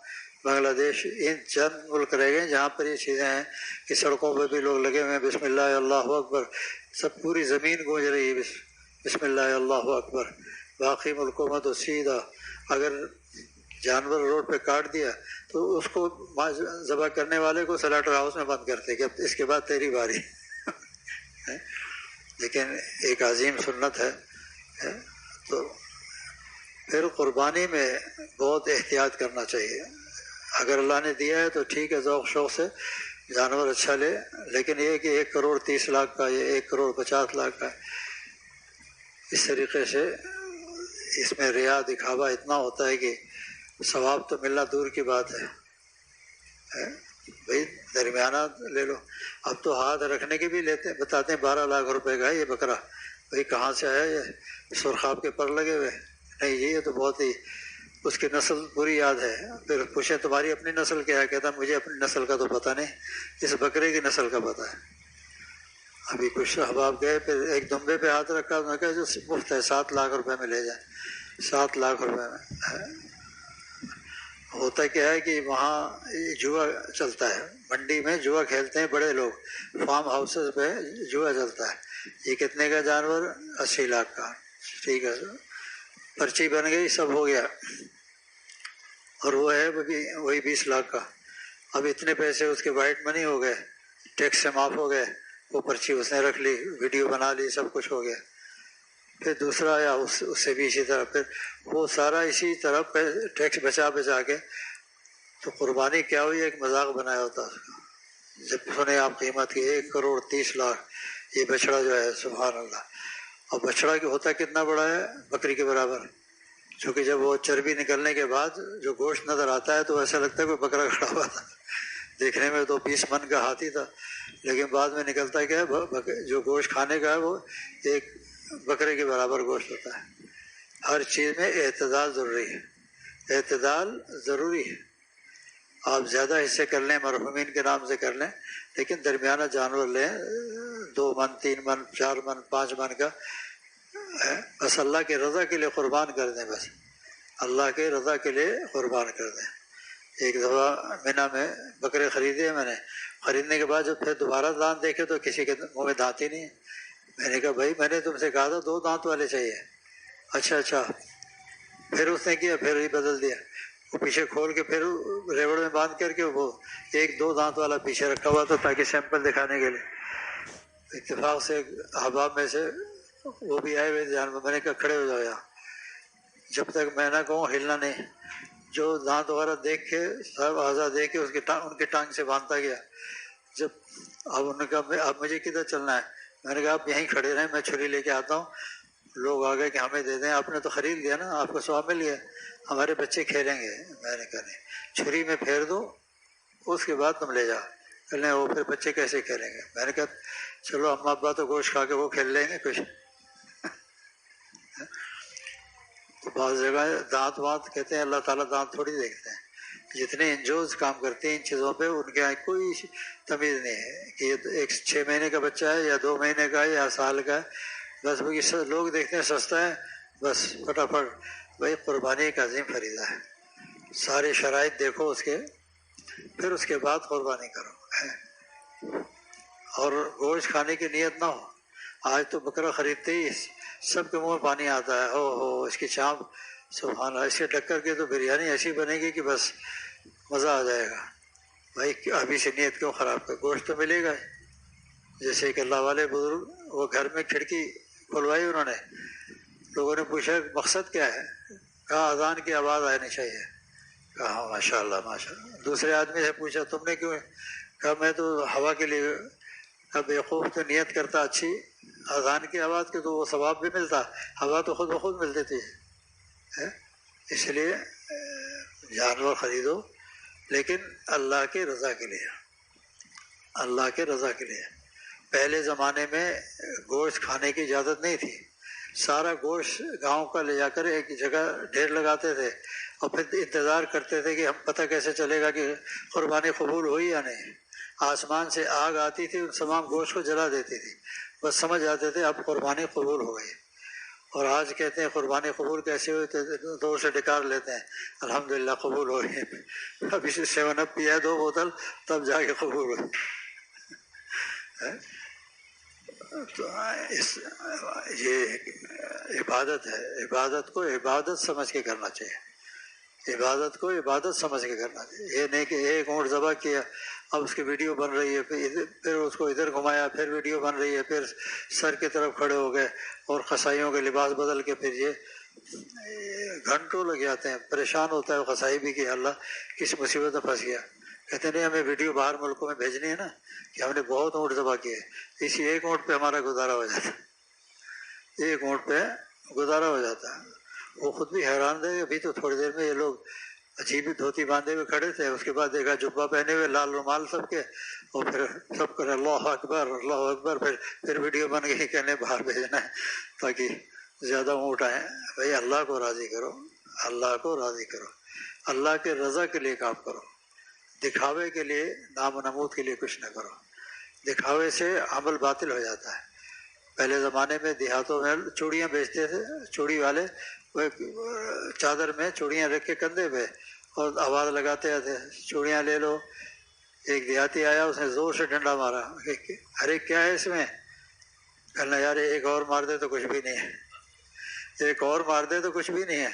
بنگلہ دیش، ان چند ملک رہ گئے جہاں پر یہ چیزیں ہیں کہ سڑکوں پہ بھی لوگ لگے ہوئے ہیں بسم اللہ اللہ اکبر، سب پوری زمین گونج رہی ہے بسم اللہ اللہ اکبر. باقی ملکوں میں تو سیدھا اگر جانور روڈ پہ کاٹ دیا تو اس کو ذبح کرنے والے کو سلاٹر ہاؤس میں بند کرتے کہ اب اس کے بعد تیری باری. لیکن ایک عظیم سنت ہے. تو پھر قربانی میں بہت احتیاط کرنا چاہیے. اگر اللہ نے دیا ہے تو ٹھیک ہے، ذوق شوق سے جانور اچھا لے. لیکن یہ کہ 1 کروڑ 30 لاکھ کا یا 1 کروڑ 50 لاکھ کا، اس طریقے سے اس میں ریا دکھاوا اتنا ہوتا ہے کہ ثواب تو ملنا دور کی بات ہے. بھائی درمیانہ لے لو. اب تو ہاتھ رکھنے کے بھی لیتے بتاتے ہیں 12 لاکھ روپے کا ہے یہ بکرا. بھائی کہاں سے آیا یہ؟ سرخاب کے پر لگے ہوئے؟ نہیں جی، یہ تو بہت ہی اس کی نسل پوری یاد ہے. پھر پوچھیں تمہاری اپنی نسل کیا ہے؟ کہتا مجھے اپنی نسل کا تو پتہ نہیں، اس بکرے کی نسل کا پتہ ہے. ابھی کچھ احباب گئے، پھر ایک دمبے پہ ہاتھ رکھا، انہوں نے کہا جو مفت ہے 7 لاکھ روپے میں لے جائیں. 7 لاکھ روپے میں ہوتا کیا ہے کہ وہاں جوا چلتا ہے، منڈی میں جوا کھیلتے ہیں بڑے لوگ، فارم ہاؤسز پہ جوا چلتا ہے. یہ کتنے کا جانور؟ 80 لاکھ کا. ٹھیک ہے، پرچی بن گئی، سب ہو گیا. اور وہ ہے وہی 20 لاکھ کا. اب اتنے پیسے اس کے وائٹ منی ہو گئے، ٹیکس سے معاف ہو گئے، وہ پرچی اس نے رکھ لی، ویڈیو بنا لی، سب کچھ ہو گیا۔ پھر دوسرا آیا، اس سے بھی اسی طرح، پھر وہ سارا اسی طرح ٹیکس بچا کے، تو قربانی کیا ہوئی، ایک مذاق بنایا ہوتا اس کا۔ جب سنے آپ قیمت کی 1,30,00,000 یہ بچڑا جو ہے، سبحان اللہ۔ اور بچڑا ہوتا کتنا بڑا ہے، بکری کے برابر، چونکہ جب وہ چربی نکلنے کے بعد جو گوشت نظر آتا ہے تو ایسا لگتا ہے کوئی بکرا کھڑا ہوا تھا۔ دیکھنے میں تو 20 من کا ہاتھی تھا، لیکن بعد میں نکلتا کیا ہے، جو گوشت کھانے کا ہے وہ ایک بکرے کے برابر گوشت ہوتا ہے۔ ہر چیز میں اعتدال ضروری ہے، اعتدال ضروری ہے۔ آپ زیادہ حصے کر لیں، مرحومین کے نام سے کر لیں، لیکن درمیانہ جانور لیں، 2 من 3 من 4 من 5 من کا، بس اللہ کے رضا کے لیے قربان کر دیں، بس اللہ کے رضا کے لیے قربان کر دیں۔ ایک دفعہ مینا میں بکرے خریدے میں نے، خریدنے کے بعد جب پھر دوبارہ دانت دیکھے تو کسی کے منہ میں دانت ہی نہیں ہے۔ میں نے کہا بھائی میں نے تم سے کہا تھا 2 دانت والے چاہیے۔ اچھا، پھر اس نے کیا، پھر ہی بدل دیا، وہ پیچھے کھول کے پھر ریوڑ میں باندھ کر کے وہ 1-2 دانت والا پیچھے رکھا ہوا تھا تاکہ سیمپل دکھانے کے لیے۔ اتفاق سے احباب میں سے وہ بھی آئے ہوئے جانور، میں نے کہا کھڑے ہو جاؤ یہاں، جب تک میں نہ کہوں ہلنا نہیں۔ جو دانت وغیرہ دیکھ کے، سب اعضا دیکھ کے ان کے ٹانگ سے باندھتا گیا۔ جب اب انہوں نے کہا اب مجھے کدھر چلنا ہے، میں نے کہا آپ یہیں کھڑے رہیں، میں چھری لے کے آتا ہوں۔ لوگ آ گئے کہ ہمیں دے دیں، آپ نے تو خرید لیا نا، آپ کو ثواب مل گیا، ہمارے بچے کھیلیں گے۔ میں نے کہا نہیں، چھری میں پھیر دو، اس کے بعد تم لے جاؤ۔ کہنے وہ پھر بچے کیسے کھیلیں گے؟ میں نے کہا چلو اماں ابا تو گوشت کھا کے وہ کھیل لیں گے کچھ۔ تو بعض جگہ دانت وانت کہتے ہیں اللہ تعالیٰ دانت تھوڑی دیکھتے ہیں، جتنے انجوز کام کرتے ہیں ان چیزوں پہ ان کے یہاں کوئی تمیز نہیں ہے کہ یہ ایک 6 مہینے کا بچہ ہے یا 2 مہینے کا ہے یا سال کا ہے، بس وہ لوگ دیکھتے ہیں سستا ہے، بس فٹافٹ۔ بھائی قربانی ایک عظیم فریضہ ہے، سارے شرائط دیکھو اس کے، پھر اس کے بعد قربانی کرو، اور گوشت کھانے کی نیت نہ ہو۔ آج تو بکرا خریدتے ہی سب کے منہ میں پانی آتا ہے، او اس کی چانپ، سبحان اللہ، اس کے ڈکر کے تو بریانی ایسی بنے گی کہ بس مزہ آ جائے گا۔ بھائی ابھی سے نیت کیوں خراب کر، گوشت تو ملے گا ہی۔ جیسے کہ اللہ والے بزرگ، وہ گھر میں کھڑکی کھلوائی انہوں نے، لوگوں نے پوچھا مقصد کیا ہے، کہا اذان کی آواز آنی چاہیے۔ کہا ماشاء اللہ ماشاء اللہ۔ دوسرے آدمی سے پوچھا تم نے کیوں، کہا میں تو ہوا کے لیے۔ اب بیوقوف تو نیت کرتا اچھی، اذان کی آواز کے تو وہ ثواب بھی ملتا، ہوا تو خود بخود ملتی تھی۔ اس لیے جانور خریدو لیکن اللہ کے رضا کے لیے، اللہ کے رضا کے لیے۔ پہلے زمانے میں گوشت کھانے کی اجازت نہیں تھی، سارا گوشت گاؤں کا لے جا کر ایک جگہ ڈھیر لگاتے تھے اور پھر انتظار کرتے تھے کہ ہم پتہ کیسے چلے گا کہ قربانی قبول ہوئی یا نہیں۔ آسمان سے آگ آتی تھی، ان تمام گوشت کو جلا دیتی تھی، بس سمجھ جاتے تھے اب قربانی قبول ہو گئی۔ اور آج کہتے ہیں قربانی قبول کیسے ہوئی، تو 2 سے ڈکار لیتے ہیں، الحمدللہ قبول ہو گئی۔ اب اسے 7 اپ پیا ہے 2 بوتل، تب جا کے قبول ہوئی۔ تو یہ عبادت ہے، عبادت کو عبادت سمجھ کے کرنا چاہیے، عبادت کو عبادت سمجھ کے کرنا چاہیے۔ یہ نہیں کہ ایک اونٹ ذبح کیا، اب اس کی ویڈیو بن رہی ہے، پھر اس کو ادھر گھمایا، پھر ویڈیو بن رہی ہے، پھر سر کی طرف کھڑے ہو گئے اور قصائیوں کے لباس بدل کے، پھر یہ گھنٹوں لگ جاتے ہیں۔ پریشان ہوتا ہے قصائی بھی کہ اللہ کس مصیبت میں پھنس گیا۔ کہتے نہیں ہمیں ویڈیو باہر ملکوں میں بھیجنی ہے نا کہ ہم نے بہت اونٹ ذبح کیے، اسی ایک اونٹ پہ ہمارا گزارا ہو جاتا ہے، ایک اونٹ پہ گزارا ہو جاتا ہے۔ وہ خود بھی حیران تھے، ابھی تو تھوڑی دیر میں یہ لوگ عجیب دھوتی باندھے ہوئے کھڑے تھے، اس کے بعد دیکھا جبہ پہنے ہوئے، لال رومال سب کے، اور پھر سب کرے اللہ اکبر اللہ اکبر، پھر ویڈیو بن گئی، کہنے باہر بھیجنا ہے تاکہ زیادہ اونٹ آئیں۔ بھائی اللہ کو راضی کرو، اللہ کو راضی کرو، اللہ کے رضا کے لیے کام کرو، دکھاوے کے لیے، نام و نمود کے لیے کچھ نہ کرو۔ دکھاوے سے عمل باطل ہو جاتا ہے۔ پہلے زمانے میں دیہاتوں میں چوڑیاں بیچتے تھے، چوڑی والے وہ چادر میں چوڑیاں رکھ کے کندھے پہ اور آواز لگاتے تھے چوڑیاں لے لو۔ ایک دیہاتی آیا، اس نے زور سے ڈنڈا مارا، ارے کیا ہے اس میں؟ کہنا یار ایک اور مار دے تو کچھ بھی نہیں ہے، ایک اور مار دے تو کچھ بھی نہیں ہے۔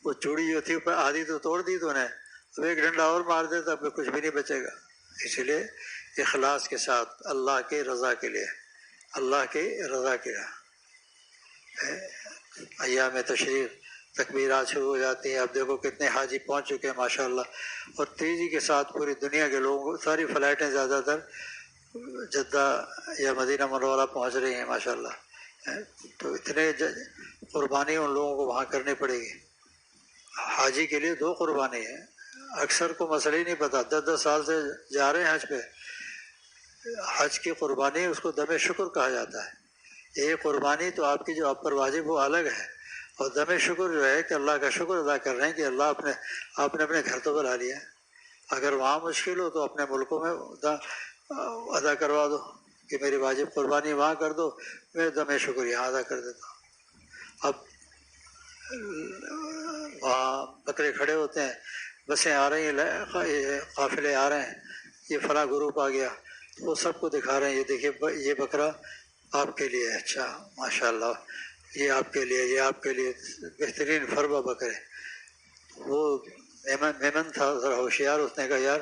وہ چوڑی جو تھی آدھی تو توڑ دی تو نے، اب ایک ڈنڈا اور مار دے تو اب کچھ بھی نہیں بچے گا. اسی لیے اخلاص کے ساتھ اللہ کی رضا کے لیے، اللہ کی رضا کے لیے ایام تشریق تکبیرات شروع ہو جاتی ہیں. اب دیکھو کتنے حاجی پہنچ چکے ہیں ماشاءاللہ، اور تیزی کے ساتھ پوری دنیا کے لوگوں کو ساری فلائٹیں زیادہ تر جدہ یا مدینہ منورہ پہنچ رہی ہیں ماشاءاللہ. تو اتنے قربانی ان لوگوں کو وہاں کرنی پڑے گی. حاجی کے لیے 2 قربانی ہیں. اکثر کو مسئلہ ہی نہیں پتہ، 10 سال سے جا رہے ہیں حج پہ. حج کی قربانی اس کو دم شکر کہا جاتا ہے. ایک قربانی تو آپ کی جو آپ پر واجب وہ الگ ہے، اور دم شکر جو ہے کہ اللہ کا شکر ادا کر رہے ہیں کہ اللہ آپ نے اپنے گھر تو بلا لیا. اگر وہاں مشکل ہو تو اپنے ملکوں میں ادا کروا دو کہ میری واجب قربانی وہاں کر دو، میں دم شکر یہاں ادا کر دیتا ہوں. اب وہاں بکرے کھڑے ہوتے ہیں، بسیں آ رہی ہیں، قافلے آ رہے ہیں، یہ فلاں گروپ آ گیا تو وہ سب کو دکھا رہے ہیں، یہ دیکھیے یہ بکرا آپ کے لیے. اچھا ماشاءاللہ، یہ آپ کے لیے، یہ آپ کے لیے بہترین فربہ بکرے. وہ میمن تھا ذرا ہوشیار، اس نے کہا یار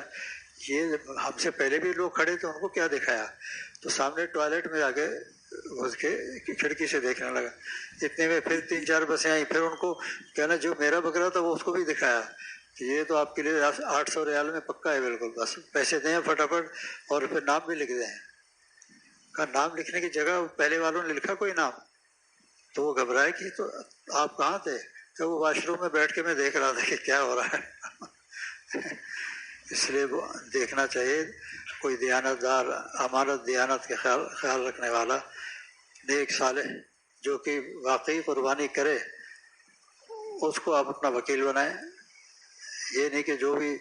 یہ ہم سے پہلے بھی لوگ کھڑے تھے، ان کو کیا دکھایا؟ تو سامنے ٹوائلٹ میں آ کے گھس کے کھڑکی سے دیکھنے لگا. اتنے میں پھر 3-4 بسیں آئیں، پھر ان کو کہنا جو میرا بکرا تھا وہ اس کو بھی دکھایا کہ یہ تو آپ کے لیے 800 ریال میں پکا ہے بالکل، بس پیسے دیں فٹافٹ اور پھر نام بھی لکھ دیں. کہا نام لکھنے کی جگہ پہلے والوں نے لکھا کوئی نام؟ تو وہ گھبرائے کہ تو آپ کہاں تھے؟ کہ وہ واش روم میں بیٹھ کے میں دیکھ رہا تھا کہ کیا ہو رہا ہے. اس لیے وہ دیکھنا چاہیے. کوئی دیانت دار، امانت دیانت کے خیال رکھنے والا، نیک صالح جو کہ واقعی قربانی کرے، اس کو آپ اپنا وکیل بنائیں. یہ نہیں کہ جو بھی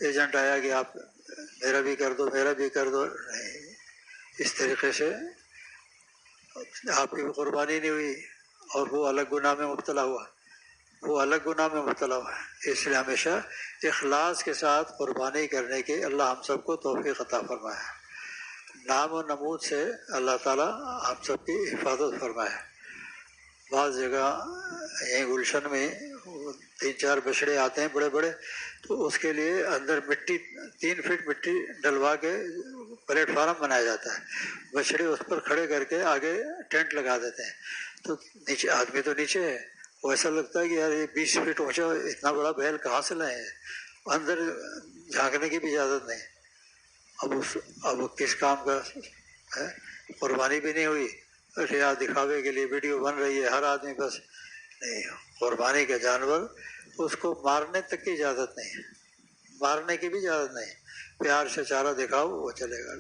ایجنٹ آیا کہ آپ میرا بھی کر دو میرا بھی کر دو، نہیں. اس طریقے سے آپ کی بھی قربانی نہیں ہوئی اور وہ الگ گناہ میں مبتلا ہوا، وہ الگ گناہ میں مبتلا ہوا ہے. اس لیے ہمیشہ اخلاص کے ساتھ قربانی کرنے کی اللہ ہم سب کو توفیق عطا فرمائے. نام و نمود سے اللہ تعالیٰ ہم سب کی حفاظت فرمائے. بعض جگہ یہیں گلشن میں 3-4 بچڑے آتے ہیں بڑے بڑے، تو اس کے لیے اندر مٹی 3 فٹ مٹی ڈلوا کے پلیٹ فارم بنایا جاتا ہے. بچڑے اس پر کھڑے کر کے آگے ٹینٹ لگا دیتے ہیں. تو نیچے آدمی تو نیچے ہے، وہ ایسا لگتا ہے کہ یار یہ 20 فٹ اونچا اتنا بڑا بیل کہاں سے لائے ہیں، اندر جھانکنے کی بھی اجازت نہیں. اب کس کام کا ہے؟ قربانی بھی نہیں ہوئی، ریا دکھاوے کے لیے ویڈیو بن رہی ہے ہر آدمی. بس نہیں، قربانی کا جانور اس کو مارنے تک کی اجازت نہیں، مارنے کی بھی اجازت نہیں. پیار سے چارہ دکھاؤ وہ چلے گا.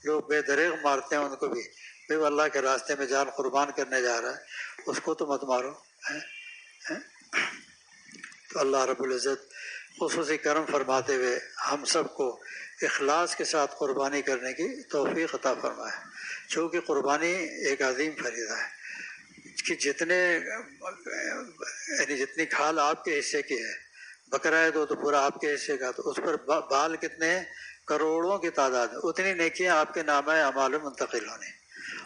لوگ بے دریغ مارتے ہیں ان کو بھی، وہ اللہ کے راستے میں جان قربان کرنے جا رہا ہے، اس کو تو مت مارو. تو اللہ رب العزت خصوصی کرم فرماتے ہوئے ہم سب کو اخلاص کے ساتھ قربانی کرنے کی توفیق عطا فرمائے. چونکہ قربانی ایک عظیم فریضہ ہے کہ جتنی کھال آپ کے حصے کی ہے، بکرا ہے تو پورا آپ کے حصے کا، تو اس پر بال کتنے ہیں؟ کروڑوں کی تعداد ہے. اتنی نیکیاں آپ کے نامہ اعمال میں منتقل ہونے.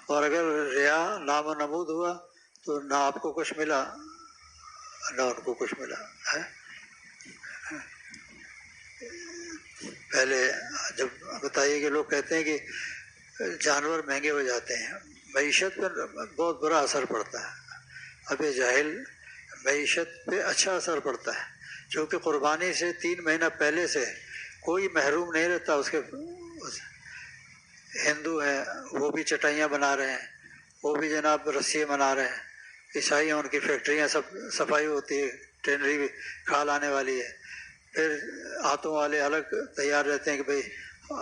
اور اگر ریا نام و نمود ہوا تو نہ آپ کو کچھ ملا نہ ان کو کچھ ملا. پہلے جب بتائیے کہ لوگ کہتے ہیں کہ جانور مہنگے ہو جاتے ہیں، معیشت پر بہت برا اثر پڑتا ہے. اب جاہل معیشت پہ اچھا اثر پڑتا ہے، چونکہ قربانی سے 3 مہینہ پہلے سے کوئی محروم نہیں رہتا. اس کے ہندو ہیں وہ بھی چٹائیاں بنا رہے ہیں، وہ بھی جناب رسیے بنا رہے ہیں. عیسائی ان کی فیکٹریاں سب صفائی ہوتی ہے، ٹرینری بھی کھال آنے والی ہے. پھر ہاتھوں والے الگ تیار رہتے ہیں کہ بھئی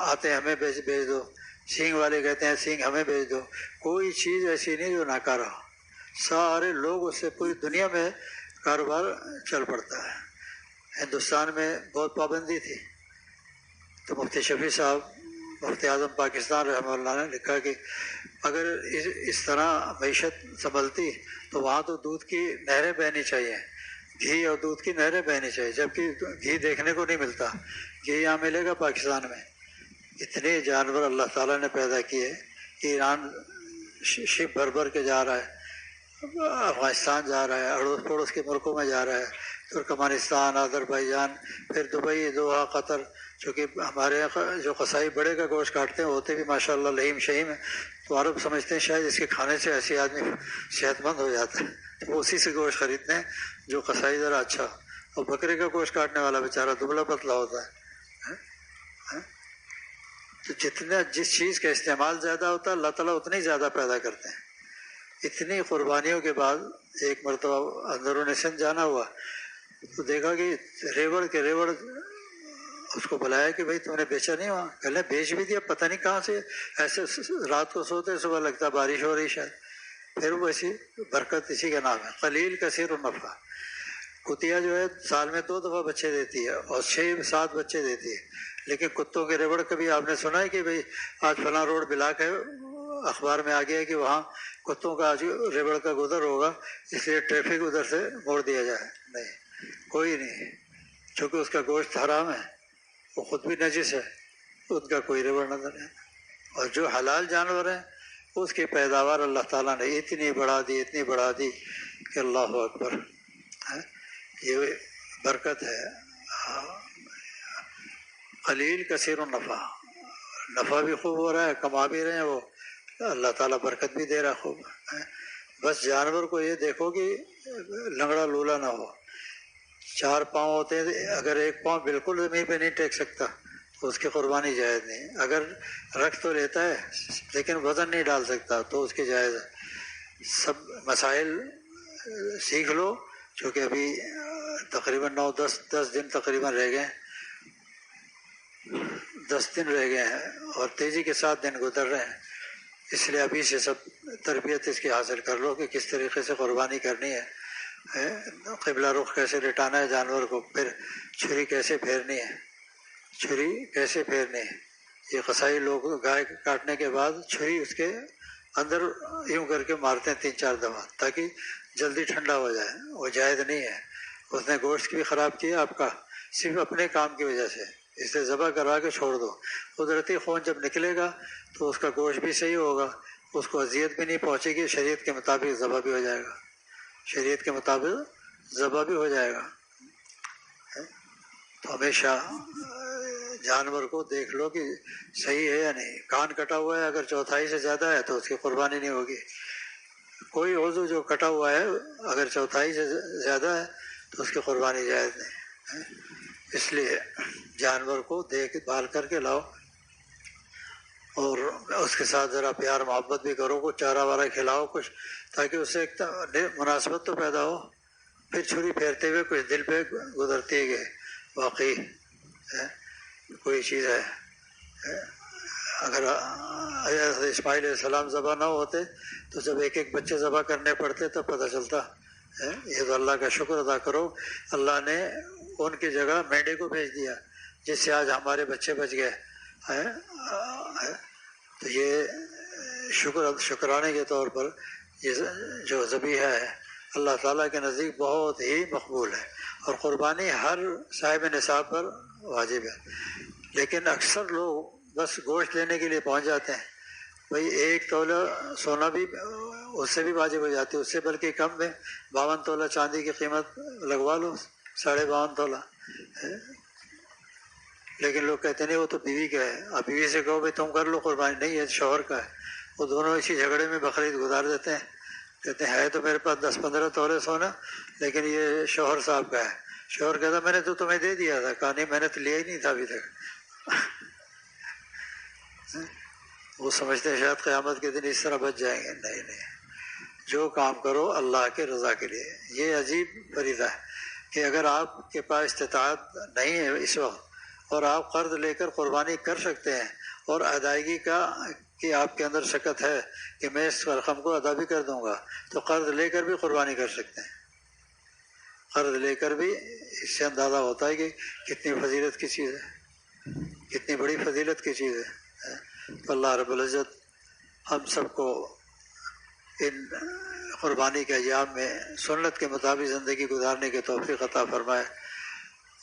آتے ہمیں بھیج دو. سینگ والے کہتے ہیں سینگ ہمیں بھیج دو. کوئی چیز ایسی نہیں جو ناکارہ ہو. سارے لوگ اس سے پوری دنیا میں کاروبار چل پڑتا ہے. ہندوستان میں بہت پابندی تھی، تو مفتی شفیع صاحب مفتی اعظم پاکستان رحمہ اللہ نے لکھا کہ اگر اس طرح معیشت سنبھلتی تو وہاں تو دودھ کی نہریں بہنی چاہیے، گھی اور دودھ کی نہریں بہنی چاہیے، جبکہ گھی دیکھنے کو نہیں ملتا. گھی یہاں ملے گا پاکستان میں. اتنے جانور اللہ تعالیٰ نے پیدا کیے. ایران شپ بھر کے جا رہا ہے، افغانستان جا رہا ہے، اڑوس پڑوس کے ملکوں میں جا رہا ہے. ترکمانستان، آذربائیجان، پھر دبئی، دوحہ، قطر، چونکہ ہمارے یہاں جو قصائی بڑے کا گوشت کاٹتے ہیں ہوتے بھی ماشاءاللہ لحیم شہیم ہیں، تو عرب سمجھتے ہیں شاید اس کے کھانے سے ایسے آدمی صحت مند ہو جاتا ہے، تو وہ اسی سے گوشت خریدتے ہیں جو قصائی ذرا اچھا، اور بکرے کا گوشت کاٹنے والا بیچارہ دبلا پتلا ہوتا ہے۔ تو جس چیز کا استعمال زیادہ ہوتا ہے اللہ تعالیٰ اتنی زیادہ پیدا کرتے ہیں۔ اتنی قربانیوں کے بعد ایک مرتبہ اندرون سندھ جانا ہوا تو دیکھا کہ ریوڑ کے ریوڑ، اس کو بلایا کہ بھائی تم نے بیچا نہیں وہاں؟ کہنے بیچ بھی دیا، پتہ نہیں کہاں سے ایسے رات کو سوتے صبح لگتا بارش ہو رہی شاید۔ پھر وہ ایسی برکت اسی کا نام ہے، قلیل کثیر النفع۔ کتیا جو ہے سال میں 2 دفعہ بچے دیتی ہے اور 6-7 بچے دیتی ہے، لیکن کتوں کے ریوڑ کبھی آپ نے سنا ہے کہ بھائی آج فلاں روڈ بلاک ہے، اخبار میں آ گیا ہے کہ وہاں کتوں کا آج ریوڑ کا گزر ہوگا اس لیے ٹریفک ادھر سے موڑ دیا جائے؟ نہیں، کوئی نہیں، چونکہ اس کا گوشت حرام ہے، وہ خود بھی نجس ہے، ان کا کوئی ریوڑ نظر نہیں۔ اور جو حلال جانور ہیں اس کی پیداوار اللہ تعالیٰ نے اتنی بڑھا دی کہ اللہ اکبر، یہ برکت ہے۔ قلیل کثیر النفع، نفع بھی خوب ہو رہا ہے، کما بھی رہے ہیں وہ، اللہ تعالیٰ برکت بھی دے رہا خوب۔ بس جانور کو یہ دیکھو کہ لنگڑا لولا نہ ہو۔ 4 پاؤں ہوتے ہیں، اگر ایک پاؤں بالکل زمین پہ نہیں ٹیک سکتا تو اس کی قربانی جائز نہیں، اگر رکھ تو لیتا ہے لیکن وزن نہیں ڈال سکتا تو اس کی جائز ہے۔ سب مسائل سیکھ لو، چونکہ ابھی تقریباً 9-10 دن تقریباً رہ گئے ہیں، 10 دن رہ گئے ہیں اور تیزی کے ساتھ دن گزر رہے ہیں، اس لیے ابھی سے سب تربیت اس کی حاصل کر لو کہ کس طریقے سے قربانی کرنی ہے، قبلہ رخ کیسے لٹانا ہے جانور کو، پھر چھری کیسے پھیرنی ہے، یہ قصائی لوگ گائے کاٹنے کے بعد چھری اس کے اندر یوں کر کے مارتے ہیں 3-4 دفعہ تاکہ جلدی ٹھنڈا ہو جائے، وہ جائز نہیں ہے، اس نے گوشت بھی خراب کیا آپ کا صرف اپنے کام کی وجہ سے، اس سے ذبح کروا کے چھوڑ دو، قدرتی خون جب نکلے گا تو اس کا گوشت بھی صحیح ہوگا، اس کو اذیت بھی نہیں پہنچے گی، شریعت کے مطابق ذبح بھی ہو جائے گا، تو ہمیشہ جانور کو دیکھ لو کہ صحیح ہے یا نہیں۔ کان کٹا ہوا ہے اگر 1/4 سے زیادہ ہے تو اس کی قربانی نہیں ہوگی، کوئی عضو جو کٹا ہوا ہے اگر 1/4 سے زیادہ ہے تو اس کی قربانی جائز نہیں، اس لیے جانور کو دیکھ بھال کر کے لاؤ اور اس کے ساتھ ذرا پیار محبت بھی کرو، کچھ چارہ وارہ کھلاؤ کچھ، تاکہ اس سے ایک مناسبت تو پیدا ہو۔ پھر چھری پھیرتے ہوئے کچھ دل پہ گزرتی ہے کہ واقعی کوئی چیز ہے۔ اگر اسماعیل علیہ السلام ذبح نہ ہوتے تو جب ایک بچے ذبح کرنے پڑتے تب پتہ چلتا۔ یہ تو اللہ کا شکر ادا کرو، اللہ نے ان کی جگہ مینڈے کو بھیج دیا جس سے آج ہمارے بچے بچ گئے، تو یہ شکرانے کے طور پر یہ جو ذبیحہ ہے اللہ تعالیٰ کے نزدیک بہت ہی مقبول ہے، اور قربانی ہر صاحب نصاب پر واجب ہے، لیکن اکثر لوگ بس گوشت لینے کے لیے پہنچ جاتے ہیں، بھئی 1 تولہ سونا بھی اس سے بھی واجب ہو جاتی ہے، اس سے بلکہ کم میں 52 تولہ چاندی کی قیمت لگوا لو، 52.5 تولہ، لیکن لوگ کہتے نہیں وہ تو بیوی کا ہے، اب بیوی سے کہو بھائی تم کر لو قربانی، نہیں یہ شوہر کا ہے، وہ دونوں اسی جھگڑے میں بقرعید گزار دیتے ہیں، کہتے ہیں ہے تو میرے پاس 10-15 تولے سونا لیکن یہ شوہر صاحب کا ہے، شوہر کہتا میں نے تو تمہیں دے دیا تھا، کہا نہیں میں نے تو لیا ہی نہیں تھا ابھی تک۔ وہ سمجھتے ہیں شاید قیامت کے دن اس طرح بچ جائیں گے، نہیں، جو کام کرو اللہ کے رضا کے لیے۔ یہ عجیب فریضہ ہے کہ اگر آپ کے پاس استطاعت نہیں ہے اس وقت اور آپ قرض لے کر قربانی کر سکتے ہیں اور ادائیگی کی آپ کے اندر شکت ہے کہ میں اس رقم کو ادا بھی کر دوں گا، تو قرض لے کر بھی قربانی کر سکتے ہیں، قرض لے کر بھی۔ اس سے اندازہ ہوتا ہے کہ کتنی فضیلت کی چیز ہے، کتنی بڑی فضیلت کی چیز ہے۔ تو اللہ رب العزت ہم سب کو ان قربانی کے ایام میں سنت کے مطابق زندگی گزارنے کی توفیق عطا فرمائے،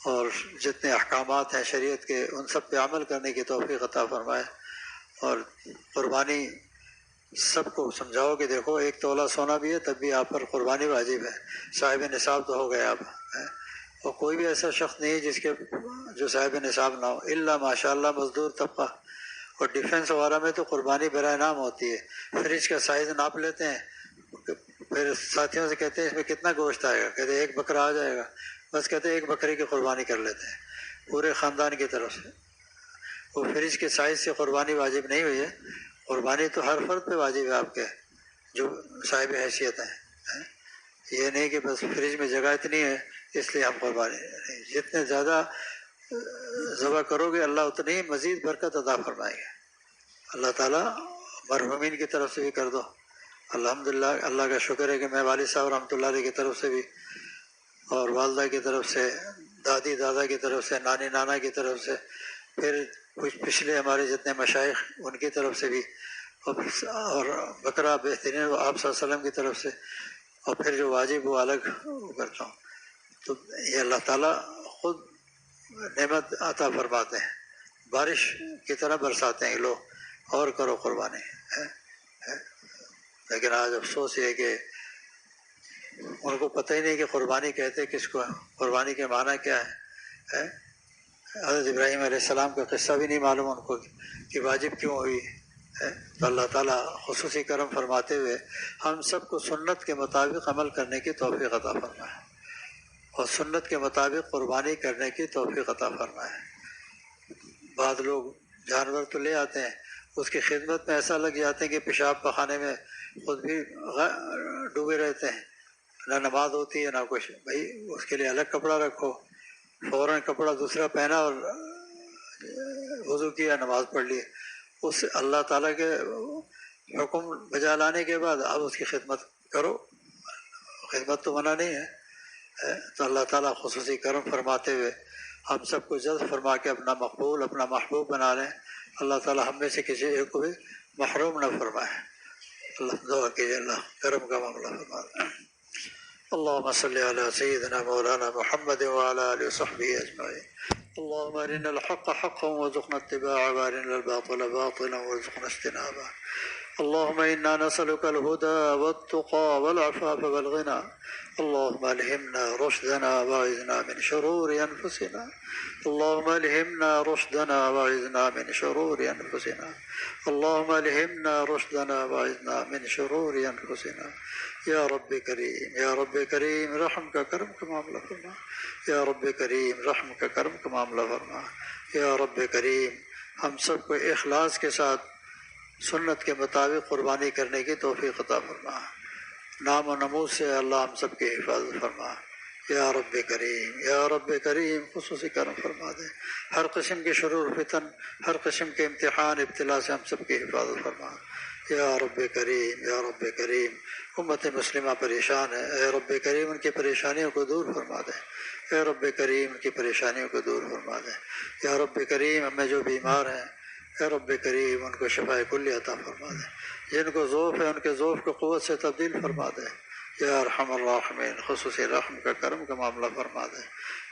اور جتنے احکامات ہیں شریعت کے ان سب پہ عمل کرنے کی توفیق عطا فرمائے، اور قربانی سب کو سمجھاؤ کہ دیکھو 1 تولہ سونا بھی ہے تب بھی آپ پر قربانی واجب ہے، صاحب نصاب تو ہو گئے آپ، اور کوئی بھی ایسا شخص نہیں جس کے جو صاحب نصاب نہ ہو، الا ماشاء اللہ مزدور طبقہ. اور ڈیفینس وغیرہ میں تو قربانی برائے نام ہوتی ہے. فریج کا سائز ناپ لیتے ہیں، پھر ساتھیوں سے کہتے ہیں اس میں کتنا گوشت آئے گا، کہتے ہیں 1 بکرا آ جائے گا، بس کہتے ہیں 1 بکرے کی قربانی کر لیتے ہیں پورے خاندان کی طرف سے. وہ فریج کے سائز سے قربانی واجب نہیں ہوئی ہے. قربانی تو ہر فرد پہ واجب ہے آپ کے جو صاحب حیثیت ہیں. یہ نہیں کہ بس فریج میں جگہ اتنی ہے اس لیے ہم قربانی نہیں. جتنے زیادہ ذبح کرو گے اللہ اتنی ہی مزید برکت عطا فرمائے گا. اللہ تعالیٰ مرحومین کی طرف سے بھی کر دو. الحمدللہ اللہ کا شکر ہے کہ میں والد صاحب رحمۃ اللہ علیہ کی طرف سے بھی، اور والدہ کی طرف سے، دادی دادا کی طرف سے، نانی نانا کی طرف سے، پھر کچھ پچھلے ہمارے جتنے مشائخ ان کی طرف سے بھی، اور بکرا بہترین آپ صلی اللہ علیہ وسلم کی طرف سے، اور پھر جو واجب وہ الگ کرتا ہوں. تو یہ اللہ تعالیٰ خود نعمت عطا فرماتے ہیں، بارش کی طرح برساتے ہیں لوگ، اور کرو قربانی. لیکن آج افسوس یہ ہے کہ ان کو پتہ ہی نہیں کہ قربانی کہتے کس کو، قربانی کے معنی کیا ہے. حضرت ابراہیم علیہ السلام کا قصہ بھی نہیں معلوم ان کو کہ واجب کیوں ہوئی ہے. تو اللہ تعالیٰ خصوصی کرم فرماتے ہوئے ہم سب کو سنت کے مطابق عمل کرنے کی توفیق عطا فرمائے، اور سنت کے مطابق قربانی کرنے کی توفیق عطا فرمائے. بعض لوگ جانور تو لے آتے ہیں، اس کی خدمت میں ایسا لگ جاتے ہیں کہ پیشاب پخانے میں خود بھی ڈوبے رہتے ہیں، نہ نماز ہوتی ہے نہ کچھ. بھائی اس کے لیے الگ کپڑا رکھو، فوراً کپڑا دوسرا پہنا اور وضو کیا، نماز پڑھ لی. اس اللہ تعالیٰ کے حکم بجا لانے کے بعد اب اس کی خدمت کرو. خدمت تو منع نہیں ہے. تو اللہ تعالیٰ خصوصی کرم فرماتے ہوئے ہم سب کو جذب فرما کے اپنا مقبول، اپنا محبوب بنا لیں. اللہ تعالیٰ ہم میں سے کسی ایک کو بھی محروم نہ فرمائے. اللہ دعا کیجیے اللہ کرم کا معاملہ فرمائے. اللهم صل على سيدنا مولانا محمد وعلى آله وصحبه أجمعين. اللهم أرنا الحق حقا وارزقنا اتباعه، وأرنا الباطل باطلا وارزقنا اجتنابه. اللهم إنا نسألك الهدى والتقى والعفاف والغنى. اللهم ألهمنا رشدنا وأعذنا من شرور أنفسنا. اللهم ألهمنا رشدنا وأعذنا من شرور أنفسنا. اللهم ألهمنا رشدنا وأعذنا من شرور أنفسنا. یا رب کریم، یا رب کریم رحم کا کرم کا معاملہ فرما. یا رب کریم رحم کا کرم کا معاملہ فرما. یا رب کریم ہم سب کو اخلاص کے ساتھ سنت کے مطابق قربانی کرنے کی توفیق عطا فرما. نام و نمود سے اللہ ہم سب کی حفاظت فرما. یا رب کریم، یا رب کریم خصوصی کرم فرما دے. ہر قسم کے شرور فتن، ہر قسم کے امتحان ابتلا سے ہم سب کی حفاظت فرما. یا رب کریم، یا رب کریم امت مسلمہ پریشان ہے، اے رب کریم ان کی پریشانیوں کو دور فرما دے. اے رب کریم ان کی پریشانیوں کو دور فرما دے. یا رب کریم ہمیں جو بیمار ہیں اے رب کریم ان کو شفاء کلی عطا فرما دے. جن کو ذوف ہے ان کے ذوف کو قوت سے تبدیل فرما دے. یا ارحم الراحمین خصوصی رحم کا کرم کا معاملہ فرما دے.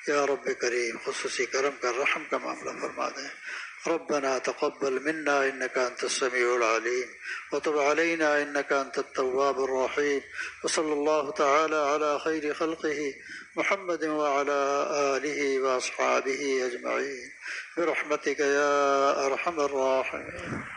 یا رب کریم خصوصی کرم کا رحم کا معاملہ فرما دے. ربنا تقبل منا إنك أنت السميع العليم وتب علينا إنك أنت التواب الرحيم. وصلى الله تعالى على خير خلقه محمد وعلى آله وأصحابه أجمعين برحمتك يا أرحم الراحمين.